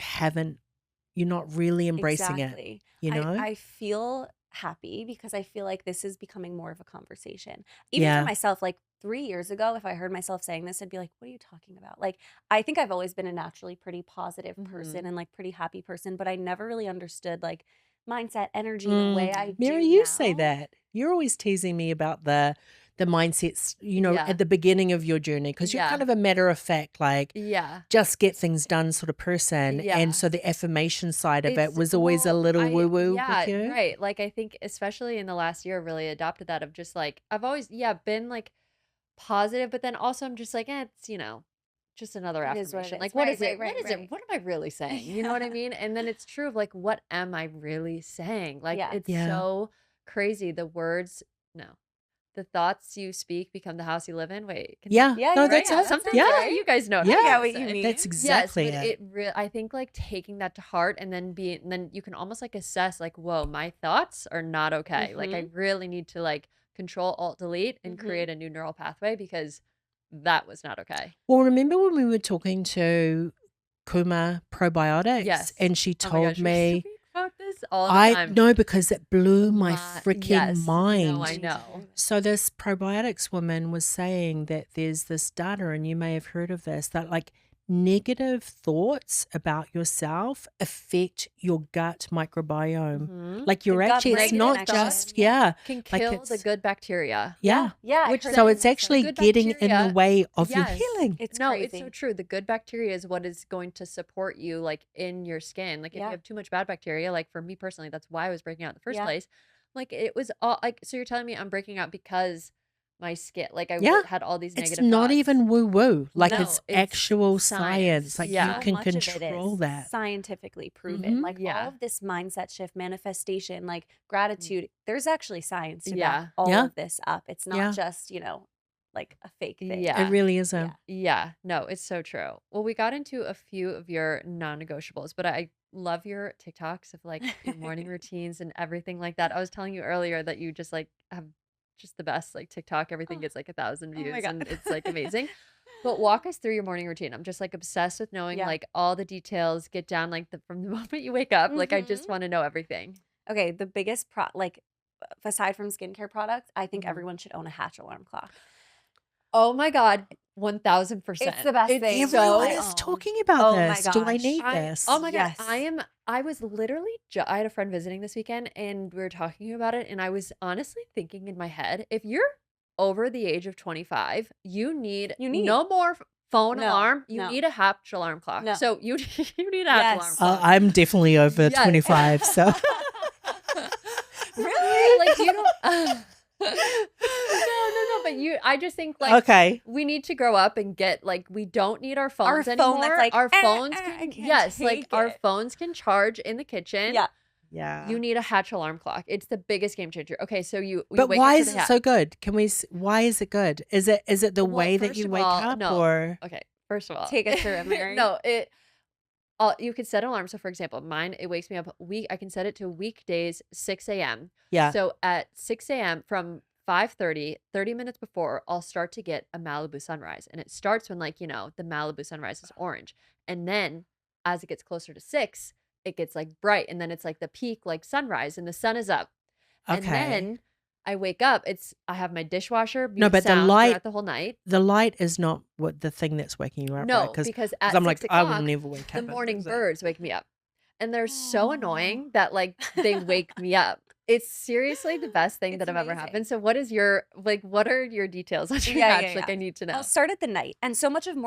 not really embracing it, Exactly. you know? I feel happy because I feel like this is becoming more of a conversation. Even for Yeah. myself, like 3 years ago, if I heard myself saying this, I'd be like, "What are you talking about?" Like, I think I've always been a naturally pretty positive person Mhm. and like pretty happy person, but I never really understood like mindset, energy the way I Mary, do you say now. that. You're always teasing me about the the mindsets, Yeah. at the beginning of your journey, because you're Yeah. kind of a matter of fact, like Yeah. just get things done sort of person. Yeah. And so the affirmation side of it It's was always a little woo-woo with you. right. Like I think especially in the last year, I've really adopted that of just like I've always been like positive, but then also I'm just like, it's just another It is what it affirmation. is. Like what Right, is it? right, What right, is it? right. What am I really saying? You know what I mean? And then it's true of like what am I really saying? Like Yeah. it's Yeah. so crazy. The words, no. The thoughts you speak become the house you live in. Wait, Yeah. Yeah, No, you're that's right. it. That something sounds Yeah. right. you guys know what Yeah. I'm I get trying what to you say. mean. That's exactly Yes, but it. I think like taking that to heart and then you can almost like assess like, whoa, my thoughts are not okay. Like I really need to like control alt delete and create a new neural pathway because that was not okay. Well, remember when we were talking to Kuma Probiotics Yes. and she Oh my told gosh, we me, speak about this all the I time. know because it blew my Yes. freaking mind. No, I know. So this probiotics woman was saying that there's this data, and you may have heard of this, that like negative thoughts about yourself affect your gut microbiome. Like you're gut actually, it's brain not connection. just, yeah. Can like kill the it's- good bacteria. Yeah. Yeah. I Which heard So that it's also. actually Good getting in the bacteria, way of your yes. healing. It's no, crazy. it's so true. The good bacteria is what is going to support you like in your skin. Like if you Yeah. have too much bad bacteria, like for me personally, that's why I was breaking out in the first Yeah. place. Like it was all like so you're telling me I'm breaking out because my skin like I Yeah. had all these It's negative not thoughts. even woo-woo. Like No, it's it's actual science. science. Like Yeah. you can much of it control is that. scientifically proven. Mhm. Like Yeah. all of this mindset shift, manifestation, like gratitude, there's actually science to Yeah. back all Yeah. of this up. It's not Yeah. just, like a fake thing. Yeah. It really is a Yeah, no, it's so true. Well, we got into a few of your non-negotiables, but I love your TikToks of like your morning routines and everything like that. I was telling you earlier that you just like have just the best like TikTok. Everything gets like 1,000 Oh my views God. and it's like amazing. But walk us through your morning routine. I'm just like obsessed with knowing Yeah. like all the details, get down like from the moment you wake up. Like I just want to know everything. Okay, the biggest aside from skincare products, I think Mhm. everyone should own a Hatch alarm clock. Oh my God, 1,000%. It's the best thing. everyone I is own. talking about Oh my this. Do I gosh. need this? Oh my God. Yes. I was literally, I had a friend visiting this weekend and we were talking about it. And I was honestly thinking in my head, if you're over the age of 25, you need no more phone No, alarm. You no. need a Hatch alarm clock. No. So you need a Hatch alarm Yes. clock. I'm definitely over Yes. 25, so Really? Like you don't. No. But I just think like okay. we need to grow up and get like we don't need our phones phone anymore. that's like, our phones I can can't like take our it. phones can charge in the kitchen. Yeah. Yeah. You need a Hatch alarm clock. It's the biggest game changer. Okay, so you But wake why up to is the it Hatch. so good? Why is it good? Is it the Well, way that first you of wake all, up no. or Okay, first of all, Take us through it, Mary. No, you could set an alarm. So for example, mine it wakes me up I can set it to weekdays 6 a.m. yeah. So at 6 a.m. from 5:30, 30 minutes before, I'll start to get a Malibu sunrise. And it starts when like, the Malibu sunrise is orange. And then as it gets closer to 6, it gets like bright. And then it's like the peak like sunrise and the sun is up. And Okay. then I wake up. I have my dishwasher No, but the sound light throughout the whole night. The light is not what the thing that's waking you up, right? No, because at I'm 6 like, I will o'clock, never wake the up. at morning 6 birds wake me up. And they're so annoying that like they wake me up. It's seriously the best thing It's that have ever amazing. happened. So what are your details on your Yeah, Hatch? Like I need to know. I'll start at the night. And so much of my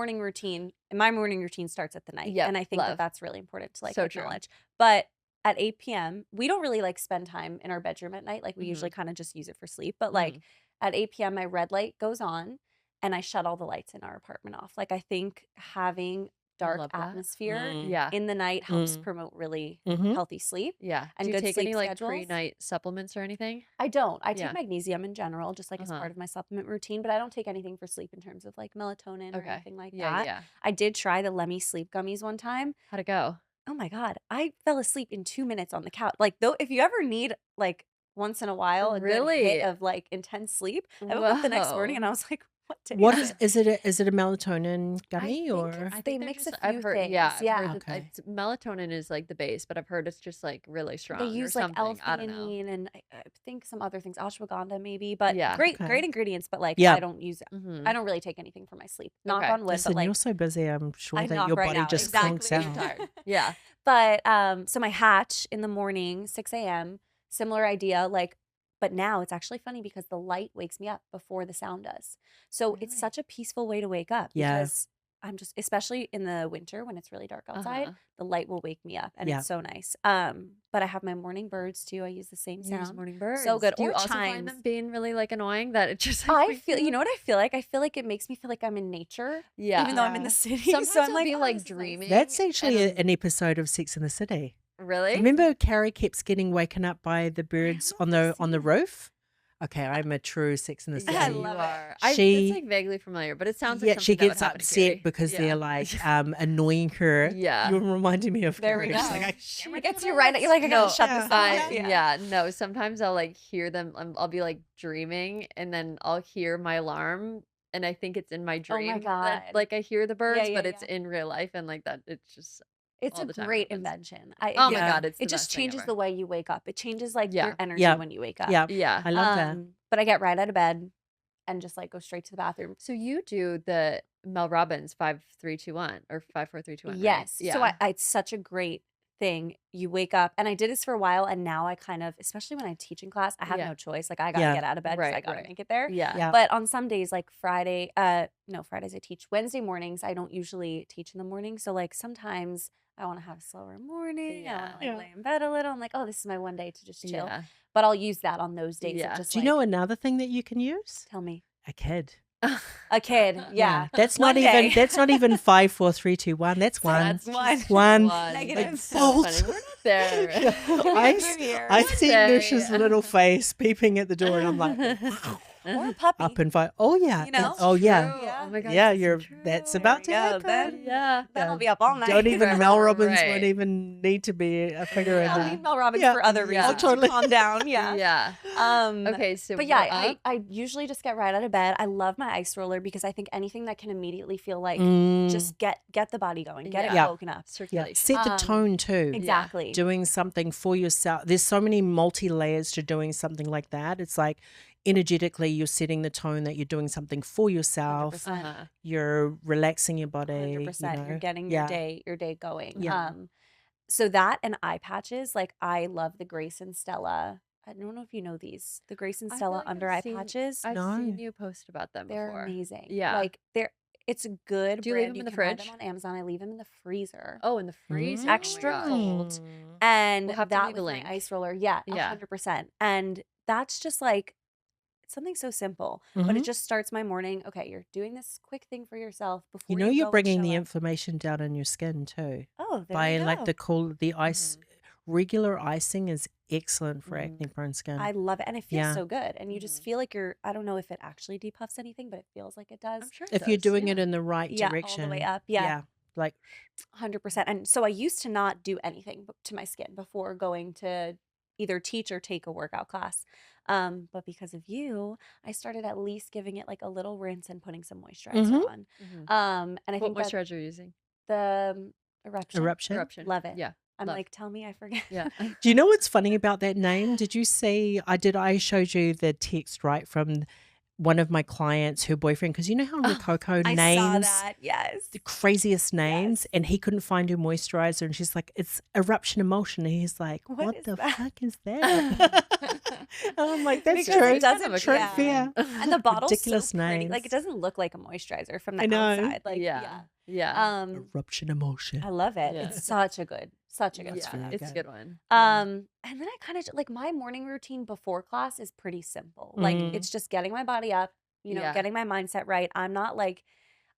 morning routine starts at the night. Yep, And I think love. that's really important to like So true. acknowledge. But at 8 p.m., we don't really like spend time in our bedroom at night. Like we Mhm. usually kind of just use it for sleep. But like at 8 p.m., my red light goes on and I shut all the lights in our apartment off. Like I think having dark love that. atmosphere Yeah. in the night helps Mm. promote really Mhm. healthy sleep. Yeah. and Do you good take sleep any like schedules. pre-night supplements or anything? I don't. I Yeah. take magnesium in general, just like as Uh-huh. part of my supplement routine, but I don't take anything for sleep in terms of like melatonin or Okay. anything like Yeah, that. yeah. I did try the Lemmy sleep gummies one time. How'd it go? Oh my God. I fell asleep in 2 minutes on the couch. Like though, if you ever need like once in a while a good Really? hit of like intense sleep, I woke up the next morning Whoa. and I was like, what day What is is is it a melatonin gummy think or it's- I They think they're mix a I've few heard, things, Yeah, I've yeah. heard that Okay. melatonin is like the base, but I've heard it's just like really strong They or use like something. I don't know. L-theanine and I think some other things, ashwagandha maybe, but Yeah. great Okay. ingredients. But like Yeah. I don't use it. Mhm. I don't really take anything for my sleep. Knock Okay. on wood, Listen, but like you're so busy. I'm sure I that knock your right body now. just Exactly. clonks You're out. tired. Yeah. But so my Hatch in the morning, 6 a.m., similar idea, like but now it's actually funny because the light wakes me up before the sound does. So it's Really? such a peaceful way to wake up Yeah. because I'm just, especially in the winter when it's really dark outside, Uh-huh. the light will wake me up and Yeah. it's so nice. But I have my morning birds too. I use the same You use sound. morning So birds. good. Do you Or also find chimes. them being really like annoying that it just like I wakes feel, you you up? know what I feel like? I feel like it makes me feel like I'm in nature, Yeah. even though I'm in Yeah. the city. Sometimes So I'm I'll like, be oh, like this is nice. dreaming. That's actually and an episode of Sex in the City. really? Remember Carrie keeps getting woken up by the I birds don't know if I've on the seen it. roof? Okay, I'm a true Sex in the Yeah, I City. you love it. are. It's She like vaguely familiar, but it sounds like yeah, something she that would gets happen to upset Carrie. because they're Yeah. like annoying her. Yeah. You're reminding me of There we Carrie. She's like, go. "I It can't gets do you right. this." You're like, I No, gotta shut Yeah. this off. yeah, no. Sometimes I'll like hear them. I'll be like dreaming, and then I'll hear my alarm, and I think it's in my Oh my dream that God. like I hear the birds, Yeah, but yeah, it's yeah. in real life, and like that, it's just It's all a the time it great happens. invention. Oh my Yeah. God, it's It the just best thing changes ever. the way you wake up. It changes like Yeah. your energy Yeah. when you wake up. Yeah. Yeah. I love that. But I get right out of bed and just like go straight to the bathroom. So you do the Mel Robbins 5-3-2-1 or 5-4-3-2-1, right? Yes. So Yeah. it's such a great thing. You wake up, and I did this for a while, and now I kind of, especially when I teach in class, I have Yeah. no choice. Like I gotta Yeah. get out of bed because I Right, gotta right. make it there. Yeah. Yeah. But on some days, like Fridays I teach. Wednesday mornings, I don't usually teach in the morning. So like sometimes I want to have a slower morning. I want to like Yeah. lay in bed a little. I'm like, oh, this is my one day to just chill. Yeah. But I'll use that on those days of Yeah. just Do you like, know another thing that you can use? tell me. A kid. A kid. Yeah. That's One not even day. that's not even 5, 4, 3, 2, 1. That's one. That's one. just One. Negative. It's so Bolt. funny. We're not there. I'm here. I One see day. Nusha's little face peeping at the door, and I'm like, Or a puppy. up and fight. Oh yeah. You know? That's- oh yeah. True. Yeah. Oh my God. Yeah, this is you're true. that's about to There we go. happen. Then- Yeah. Then I'll Yeah. be up all night. Don't even Mel Robbins Right. won't even need to be a figure in I'll that. need Mel Robbins Yeah. for other Yeah. reasons. Oh, totally. To calm down. Yeah. Yeah. Okay, so But we're yeah, up. I usually just get right out of bed. I love my ice roller because I think anything that can immediately feel like just get the body going, get it Yeah. woken up. yeah. Circulation. Set the tone too. Exactly. Doing something for yourself. There's so many multi layers to doing something like that. It's like energetically you're setting the tone that you're doing something for yourself. 100%. Uh-huh. You're relaxing your body. 100%. You know? You're getting Yeah. your day going. Yeah. So that and eye patches, like I love the Grace and Stella. I don't know if you know these. The Grace and I feel Stella like I've under eye seen- patches. I've No. seen you post about them They're before. amazing. Yeah. Like it's a good Do you leave brand. them in You the can buy fridge? them on Amazon. I leave them in the freezer. Oh, in the freezer. Extra Oh my cold. gosh. And We'll have to that leave a with link. my ice roller. Yeah, Yeah. 100%. And that's just like it's something so simple, but it just starts my morning. Okay, you're doing this quick thing for yourself before You know you you're go and bringing show the up. inflammation down in your skin too. Oh, there By we like go. the ice regular icing is excellent for acne prone skin. I love it, and it feels Yeah. so good. And you just feel like you're. I don't know if it actually depuffs anything, but it feels like it does. I'm sure it if you're does, doing yeah. it in the right Yeah, direction. all the way up. Yeah, Like 100%. And so I used to not do anything to my skin before going to either teach or take a workout class. But because of you, I started at least giving it like a little rinse and putting some moisturizer on. And I What think that moisturizer are you using? the eruption. Eruption. Love it. Yeah. I'm love. like, tell me, I forget. Yeah. do you know what's funny about that name? Did you see I showed you the text right from one of my clients, her boyfriend, because you know how Rococo I names saw that. Yes. the craziest names, Yes. and he couldn't find her moisturizer, and she's like, "It's eruption emulsion," and he's like, What "What is the that?" fuck is that?" And I'm like, "That's Because true. it doesn't True, yeah. fair. And the bottle's Ridiculous so pretty. Like names. it doesn't look like a moisturizer from the I know. outside. Like yeah. Yeah. Eruption emulsion. I love it. Yeah. It's such a good Yeah. stuff. It's a good one. And then I kind of like my morning routine before class is pretty simple. Like it's just getting my body up, Yeah. getting my mindset right. I'm not like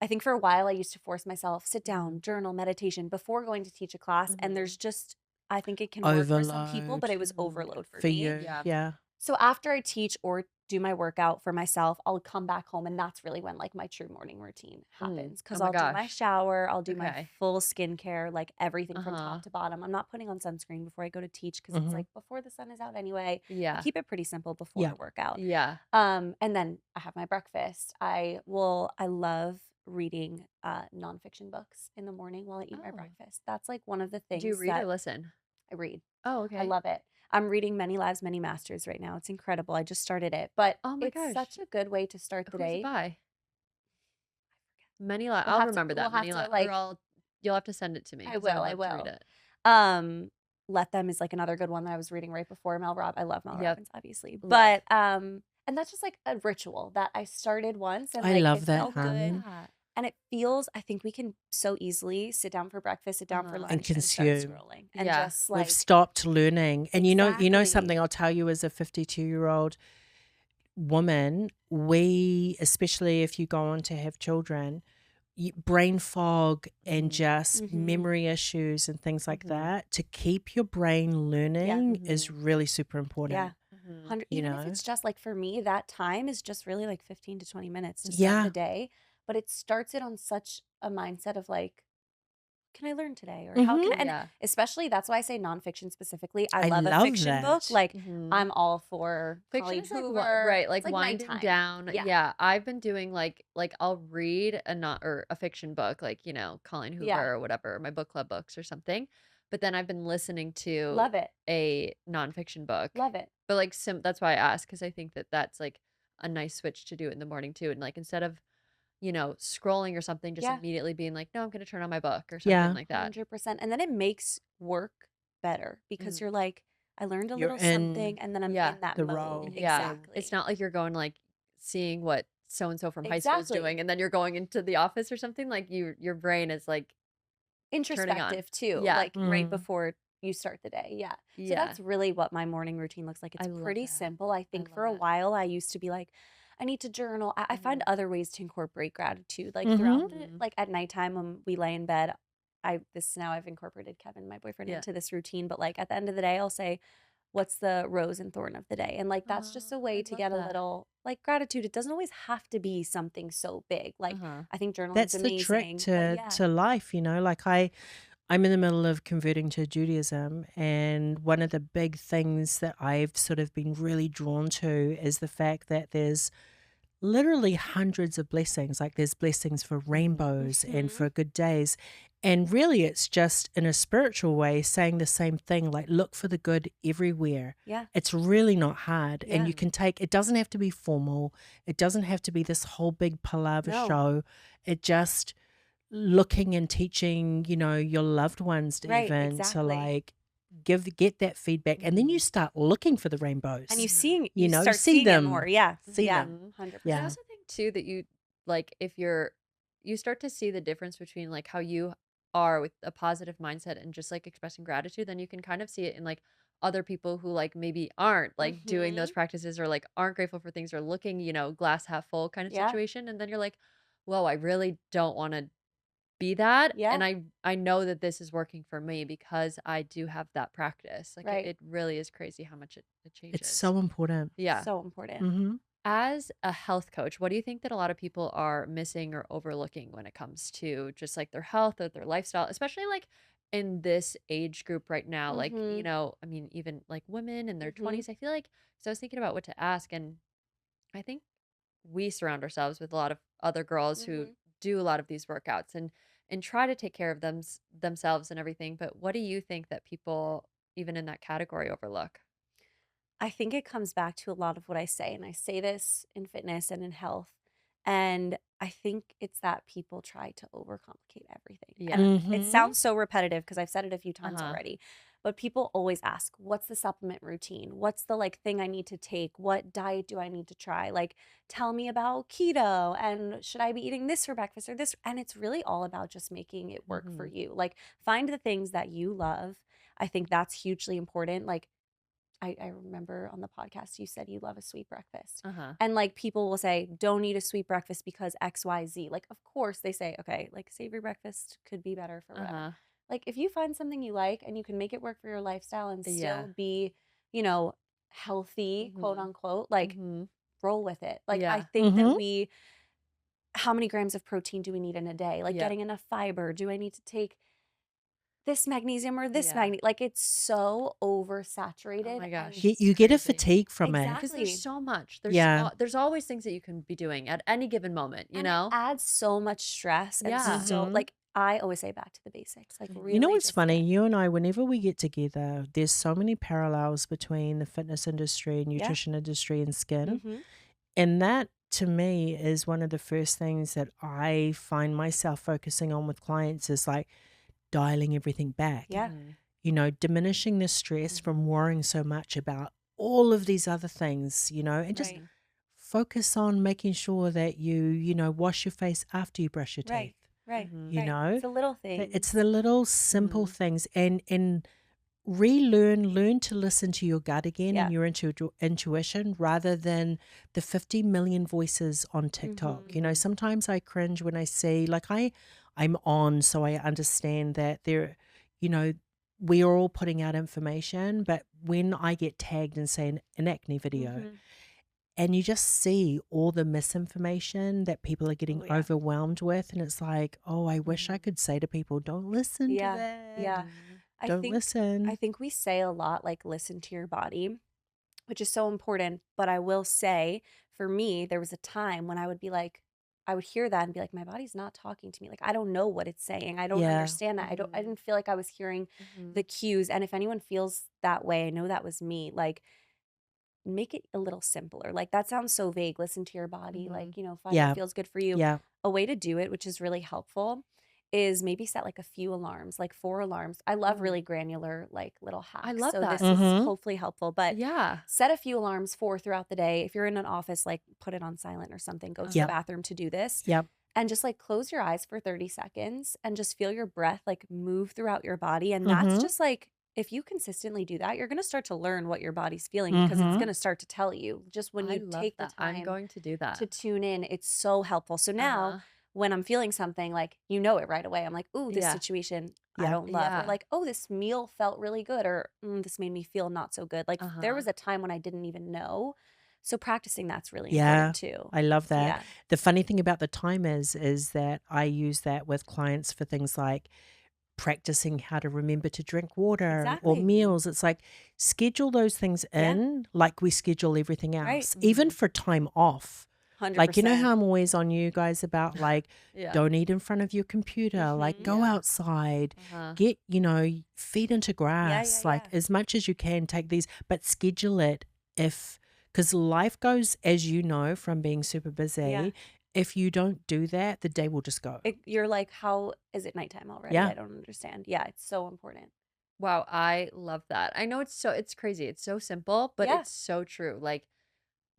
I think for a while I used to force myself, sit down, journal, meditation before going to teach a class. And there's just I think it can work for some people, but it was overload for for me. you. Yeah. Yeah. So after I teach or do my workout for myself, I'll come back home, and that's really when like my true morning routine happens. Because Oh my I'll do my gosh. shower, I'll do my Okay. full skincare, like everything from Uh-huh. top to bottom. I'm not putting on sunscreen before I go to teach because it's like before the sun is out anyway. Yeah. Keep it pretty simple before Yeah. I work out. Yeah. And then I have my breakfast. I love reading nonfiction books in the morning while I eat my Oh. breakfast. That's like one of the things Do you read that or listen? I read. Oh, okay. I love it. I'm reading Many Lives, Many Masters right now. It's incredible. I just started it, but Oh my it's gosh. such a good way to start the Who's day. it by? Many lives. We'll I'll have to- remember that. we'll have Many to, lives. like- You'll have to send it to me. I 'cause will, would I love to read will. it. Let Them is like another good one that I was reading right before Mel Robbins. I love Mel Yep. Robbins, obviously. Love. But and that's just like a ritual that I started once and I like love it that, felt good. that. And it feels, I think we can so easily sit down for breakfast, sit down for Uh-huh. and lunch, and start consume. scrolling and Yeah. just We've like stopped learning. And you know exactly. something I'll tell you as a 52-year-old woman, we, especially if you go on to have children, brain fog and just memory issues and things like that, to keep your brain learning is really super important. Yeah. Mhm. 100, You even if know? it's just like for me, that time is just really like 15 to 20 minutes to start Yeah. the day. But it starts it on such a mindset of like, can I learn today? Or how Mhm. can I? And Yeah. especially that's why I say nonfiction specifically. I I love a love fiction book. that. Like Mhm. I'm all for Fiction Colleen is like Hoover. right, It's like like winding nighttime. down. Yeah. Yeah, I've been doing like I'll read a not or a fiction book, like, Colleen Hoover Yeah. or whatever, my book club books or something. But then I've been listening to Love it. a nonfiction book. Love it. But like that's why I asked, because I think that that's like a nice switch to do in the morning too. And like instead of, scrolling or something, just Yeah. immediately being like, no, I'm gonna turn on my book or Yeah. something like that. 100%. And then it makes work better because you're like, I learned a You're little in something and then I'm Yeah. in that the mode. role. Yeah. Exactly. It's not like you're going like seeing what so and so from high school is Exactly. doing and then you're going into the office or something. Like your brain is like turning on. Introspective too, Yeah. like right Mm. before you start the day. Yeah. So Yeah. that's really what my morning routine looks like. I It's love pretty that. simple. I think love for a that. while I used to be like, I need to journal. I find Mhm. other ways to incorporate gratitude. Like Mhm. throughout the Mhm. like at nighttime when we lay in bed, I've incorporated Kevin, my boyfriend, Yeah. into this routine. But like at the end of the day, I'll say, what's the rose and thorn of the day? And like that's just a way I to love get a that. little like gratitude. It doesn't always have to be something so big. Like Uh-huh. I think journaling's That's the trick amazing. But to yeah. life, like I'm in the middle of converting to Judaism, and one of the big things that I've sort of been really drawn to is the fact that there's literally hundreds of blessings. Like there's blessings for rainbows and for good days. And really, it's just in a spiritual way saying the same thing, like look for the good everywhere. Yeah. It's really not hard. And Yeah. you can it doesn't have to be formal. It doesn't have to be this whole big palaver No. show. It just looking and teaching, your loved ones to Right, even to exactly. like get that feedback. And then you start looking for the rainbows. And you You know, start see seeing it them. more. Yeah. See Yeah. them. 100%. I Yeah. also think too that you like if you start to see the difference between like how you are with a positive mindset and just like expressing gratitude, then you can kind of see it in like other people who like maybe aren't like doing those practices or like aren't grateful for things or looking, glass half full kind of Yeah. situation. And then you're like, whoa, I really don't want to be that. Yeah. And I know that this is working for me because I do have that practice. Like Right. it really is crazy how much it changes. It's so important. Yeah. So important. Mm-hmm. As a health coach, what do you think that a lot of people are missing or overlooking when it comes to just like their health or their lifestyle, especially like in this age group right now? Like, I mean, even like women in their 20s, I feel like, so I was thinking about what to ask. And I think we surround ourselves with a lot of other girls who do a lot of these workouts and try to take care of themselves and everything. But what do you think that people, even in that category, overlook? I think it comes back to a lot of what I say, and I say this in fitness and in health. And I think it's that people try to overcomplicate everything. Yeah. And it Mm-hmm. sounds so repetitive because I've said it a few times Uh-huh. already. But people always ask, what's the supplement routine? What's the like thing I need to take? What diet do I need to try? Like, tell me about keto and should I be eating this for breakfast or this? And it's really all about just making it work for you. Like, find the things that you love. I think that's hugely important. Like, I remember on the podcast you said you love a sweet breakfast. Uh-huh. And like people will say, don't eat a sweet breakfast because XYZ. Like, of course they say, okay, like savory breakfast could be better for whatever. Uh-huh. Like if you find something you like and you can make it work for your lifestyle and Yeah. still be, healthy, quote unquote, like roll with it. Like I Yeah. think that how many grams of protein do we need in a day? Like Yeah. getting enough fiber. Do I need to take this magnesium or this Yeah. magnesium? Like it's so oversaturated. Oh my gosh. and You get a Crazy. fatigue from it. Exactly. Because there's so much. There's Yeah. there's always things that you can be doing at any given moment, you And know? it adds so much stress. And Yeah. so like I always say back to the basics. Like really You know what's just funny? get- You and I, whenever we get together, there's so many parallels between the fitness industry, nutrition industry, and skin. Mhm. And that to me is one of the first things that I find myself focusing on with clients is like dialing everything back. Yeah. diminishing the stress from worrying so much about all of these other things, and just Right. focus on making sure that you wash your face after you brush your Right. teeth. Right. Mhm. You Right. know, It's the little It's things. the little simple Mhm. things, and learn to listen to your gut again Yeah. and your intuition rather than the 50 million voices on TikTok. Mhm. Sometimes I cringe when I see, like, I'm on, so I understand that you know, we are all putting out information, but when I get tagged in, say, an acne video, Mhm. and you just see all the misinformation that people are getting Oh yeah. overwhelmed with, and it's like, oh, I wish I Mhm. could say to people, don't listen to Yeah. that. Yeah. Mhm. I Don't think I listen. think we say a lot like listen to your body, which is so important, but I will say for me there was a time when I would be like I would hear that and be like my body's not talking to me. Like I don't know what it's saying. I don't Yeah. understand that. I Mhm. didn't feel like I was hearing the Mhm. cues, and if anyone feels that way, I know that was me. Like make it a little simpler. Like that sounds so vague. Listen to your body, Mhm. like, find what Yeah. feels good for you. Yeah. A way to do it, which is really helpful, is maybe set like a few alarms, like 4 alarms. I love Mm. really granular, like little I hacks. love So that. this is Mhm. hopefully helpful, but Yeah. set a few alarms for throughout the day. If you're in an office, like put it on silent or something, go to the Yep. Uh-huh. bathroom to do this. Yep. And just like close your eyes for 30 seconds and just feel your breath like move throughout your body. And that's Mhm. just like, if you consistently do that, you're going to start to learn what your body's feeling because it's Mhm. going to start to tell you. Just when I you love take the that. I'm time going to do to that. tune in, it's so helpful. So now Uh-huh. when I'm feeling something, like, it right away. I'm like, ooh, this Yeah. situation I Yep. don't love. Or Yeah. like, oh, this meal felt really good. Or this made me feel not so good. Like there Uh-huh. was a time when I didn't even know. So practicing that's really important Yeah. too. I love that. Yeah. The funny thing about the time is that I use that with clients for things like practicing how to remember to drink water or Exactly. Mhm. meals. It's like schedule those things Yeah. in like we schedule everything Right. else, even Mhm. for time off. Like, how 100%. I'm always on you guys about, like, Yeah. don't eat in front of your computer, like, Mhm. go Yeah. outside, Uh-huh. get, feet into Yeah, yeah, grass, like, yeah. as much as you can, take these, but schedule it if, because life goes, as you know, from being super Yeah. busy. If you don't do that, the day will just go. You're like, how is it nighttime already? Yeah. I don't understand. Yeah, it's so important. Wow, I love that. I know it's crazy. It's so simple, but Yeah. it's so true. Like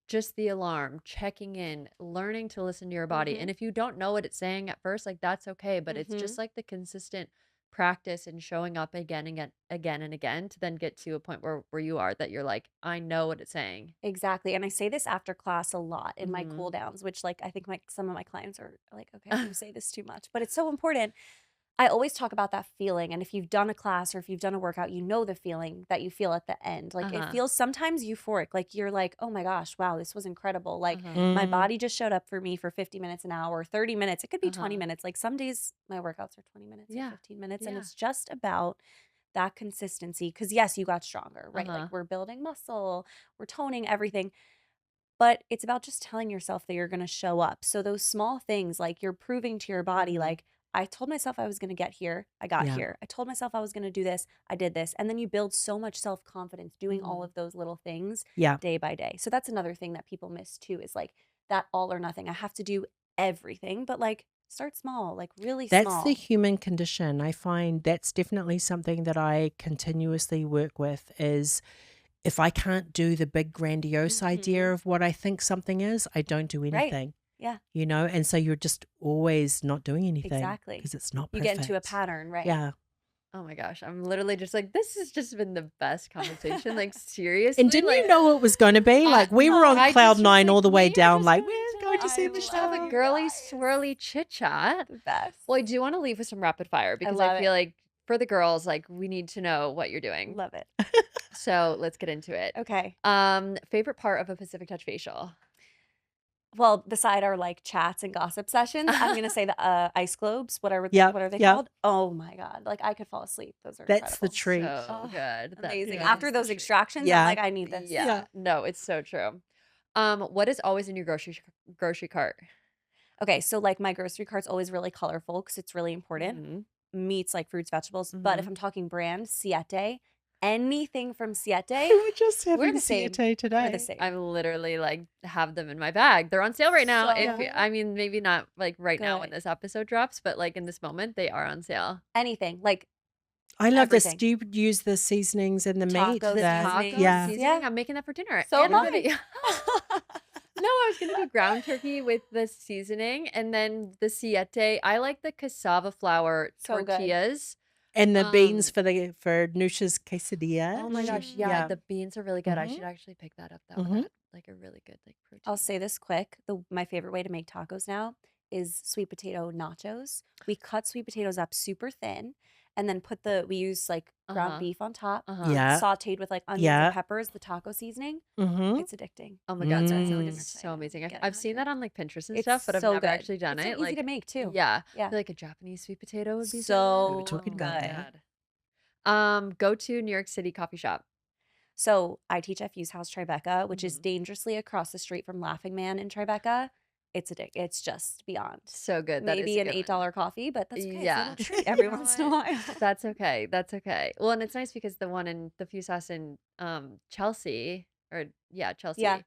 just the alarm, checking in, learning to listen to your body. Mhm. And if you don't know what it's saying at first, like that's okay, but it's Mhm. just like the consistent practice and showing up again and again to then get to a point where you are that you're like, I know what it's saying. Exactly. And I say this after class a lot in my Mhm. cool downs, which like I think some of my clients are like, okay, you say this too much, but it's so important. I always talk about that feeling. And if you've done a class or if you've done a workout, you know the feeling that you feel at the end. Like it Uh-huh. feels sometimes euphoric. Like you're like, oh my gosh, wow, this was incredible. Like Uh-huh. my Mm, body just showed up for me for 50 minutes an hour, 30 minutes. It could be 20 Uh-huh. minutes. Like some days my workouts are 20 minutes or Yeah. 15 minutes. And Yeah. it's just about that consistency. Cause yes, you got stronger, right? Like Uh-huh. we're building muscle, we're toning everything. But it's about just telling yourself that you're going to show up. So those small things, like you're proving to your body, Mhm. like, I told myself I was going to get here. I got yeah. here. I told myself I was going to do this. I did this. And then you build so much self confidence doing all Mhm. of those little things Yeah. day by day. So that's another thing that people miss too is like that all or nothing. I have to do everything, but like start small, like really That's the small. human condition. I find that's definitely something that I continuously work with is if I can't do the big grandiose idea Hmm. of what I think something is, I don't do Right. anything, Yeah, and so you're just always not doing anything exactly. because it's not You get into a perfect. pattern, right? Yeah. Oh my gosh. I'm literally just like, this has just been the best conversation. Like And seriously, didn't like you know it was going to be? Like we were on I cloud just was nine like, all the way we are down, just like going we're to going to like see I just have love a you Michelle. girly guys. swirly chit chat. The best. Well, I do want to leave with some rapid fire I because I love feel it. like for the girls, like we need to know what you're doing. Love it. So let's get into it. Okay. Favorite part of a Pacific Touch facial? Well, beside our like chats and gossip sessions, I'm gonna say the ice globes. Yep. What are they Yep. called? Oh my god! Like I could fall asleep. Those are That's the incredible. treat. So Oh, good. amazing. Yeah. After Is the those truth. extractions, I'm Yeah. like, I need this. Yeah. Yeah. No, it's so true. What is always in your grocery cart? Okay, so like my grocery cart's always really colorful because it's really important. Mm-hmm. Meats like fruits, vegetables. But Mm-hmm. if I'm talking brand, Siete, anything from Siete, We were just we're having the same. Siete We're the today. same. I'm literally like have them in my bag. They're on sale right now. If So I mean maybe not like right now when good. this episode drops, but like in this moment they are on sale. Anything like I love this. Everything. Do you use the seasonings and the meat? Taco The taco seasonings. Yeah. seasoning, I'm making that for dinner. So and am I'm gonna I. No, I was gonna do ground turkey with the seasoning and then the siete. I like the cassava flour So good. tortillas. And the beans Um, for Nusha's quesadilla. Oh my gosh, yeah, Yeah. the beans are really good. I Mhm. should actually pick that up. That would Mhm. add like a really good like I'll protein. say this quick. My favorite way to make tacos now is sweet potato nachos. We cut sweet potatoes up super thin and then we use like ground Uh-huh. beef on top, Uh-huh. Yeah. sauteed with like onions and Yeah. peppers, the taco seasoning. Mhm. It's addicting. Oh my God, that That's how sounds dinner Mm. so amazing. Getting I've seen that hungry. on like Pinterest and It's stuff, but I've so never good. actually done It's so it. easy to Like, make too. yeah, I Yeah. feel like a Japanese sweet potato would be We So were talking about good. that. Go to New York City coffee shop. So I teach at Fuze House Tribeca, which is Mhm. dangerously across the street from Laughing Man in Tribeca. It's just beyond. So good. That is Maybe a an good $8 one. coffee, but that's okay. It's a Yeah. little treat You every know once in a what? while. That's okay. That's okay. Well, and it's nice because the one in the Fuse House in Chelsea, or yeah, Yeah, Chelsea,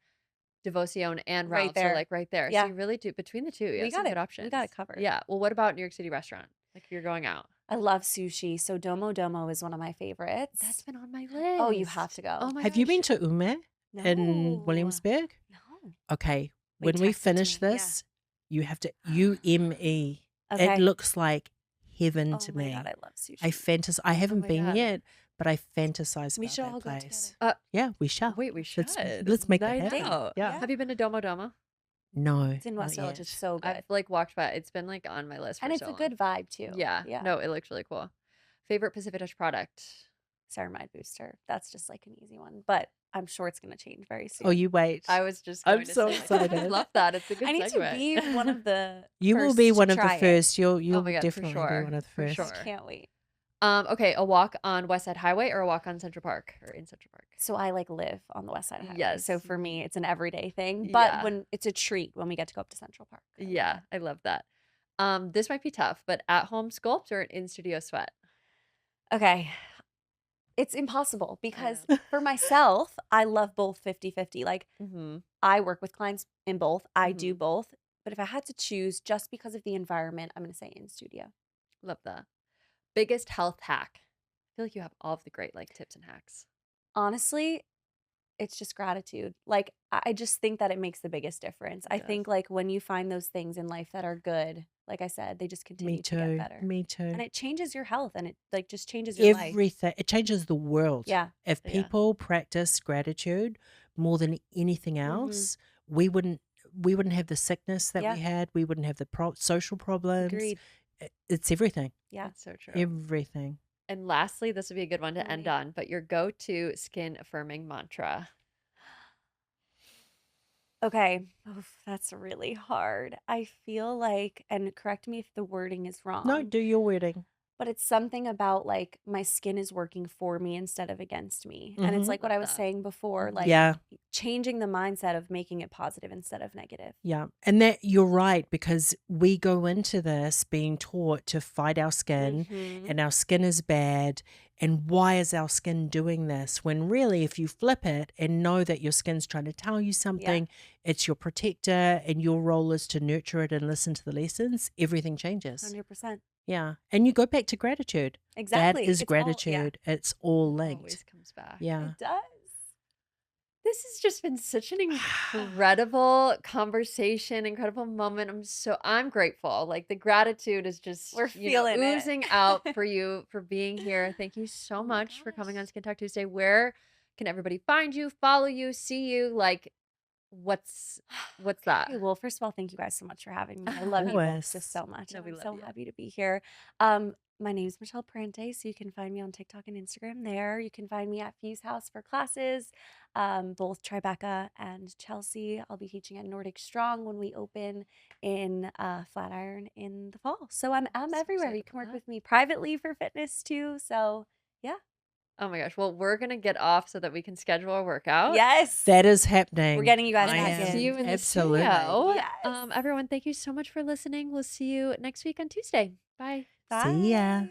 Devoción and right Ralph's are there. like right there. So Yeah, you really do between the two, you we have some got good it. We got options. it covered. Yeah. Well, what about New York City restaurant? Like if you're going out. I love sushi. So Domo Domo is one of my That's favorites. been on my Oh, you have list. to go. Oh my Have you been gosh. to Ume in No, Williamsburg? no. Okay. Wait, When we text it to finish me. Yeah. this, you have to UME. It Okay. looks like heaven Oh to my me. God, I love I sushi. haven't my been God. yet, but I fantasize We about should that all go place. together. Yeah, we shall. Wait, we should. Let's make that I happen. know. Yeah. Have you been to Domo Domo? No, It's in West not Village. It's yet. so good. I've like walked by. It's been like on my list for And it's so a long. good vibe too. Yeah. Yeah. No, it looks really cool. Favorite Pacific Dish product? Ceramide booster. That's just like an easy one, but I'm sure it's going to change very soon. Oh, you wait. I was just I'm going to so say, like, I excited. love that. It's a good I need segue. to be one of the You will first be to one of the try it. first. You'll Oh my God, for definitely be sure. one of the For first. sure. I can't wait. Okay, a walk on West Side Highway or a walk on Central Park or in Central Park? So I like live on the West Side Highway. Yes. So for me, it's an everyday thing, but Yeah. when it's a treat when we get to go up to Central Park. Yeah, I love that. This might be tough, but at home sculpt or an in studio sweat? Okay. It's impossible because know. for myself, I love both 50-50. Like Mm-hmm. I work with clients in both. I do Mhm. both. But if I had to choose just because of the environment, I'm going to say in studio. Love that. Biggest health hack? I feel like you have all of the great like tips and hacks. Honestly, it's just gratitude. Like I just think that it makes the biggest difference. I does. think like when you find those things in life that are good, like I said, they just continue Me to get too. better. Me too. And it changes your health and it like just changes your life. Everything. It changes the world. Yeah. If Yeah. people practice gratitude more than anything else, we wouldn't have the sickness that Yeah. we had. We wouldn't have the social problems. Agreed. It's everything. Yeah. That's so true. Everything. And lastly, this would be a good one to end Ready. on, but your go-to skin affirming mantra. Okay. Oof, that's really hard. I feel like, and correct me if the wording is wrong. No, do your wording. But it's something about like my skin is working for me instead of against me. And it's Mhm. like what Love I was that. saying before, like Yeah. changing the mindset of making it positive instead of negative. Yeah. And that you're right, because we go into this being taught to fight our skin Mhm. and our skin is bad. And why is our skin doing this? When really, if you flip it and know that your skin's trying to tell you something, it's your protector and your role is to nurture it and listen to the lessons, everything changes. 100%. Yeah. And you go back to gratitude. Exactly. That is It's all- yeah, gratitude. It's all linked. Always comes back. Yeah. it does. This has just been such an incredible conversation, incredible moment. I'm grateful. Like the gratitude is just We're feeling it. oozing out for you for being here. Thank you so Oh my much for coming on gosh. Skin Talk Tuesday. Where can everybody find you, follow you, see you? Like what's that? Okay, well, first of all, thank you guys so much for having me. I love you Always. both just so much. No, and we I'm love so you. happy to be here. My name is Michelle Parente, so you can find me on TikTok and Instagram there. You can find me at Fuze House for classes, both Tribeca and Chelsea. I'll be teaching at Nordic Strong when we open in Flatiron in the fall. So I'm So everywhere. excited You can about work that. with me privately for fitness too. So yeah. Oh my gosh. Well, we're gonna get off so that we can schedule a workout. Yes. That is happening. We're getting you guys I back am. See you in the Absolutely. studio. Yes. Everyone, thank you so much for listening. We'll see you next week on Tuesday. Bye. See ya. Bye.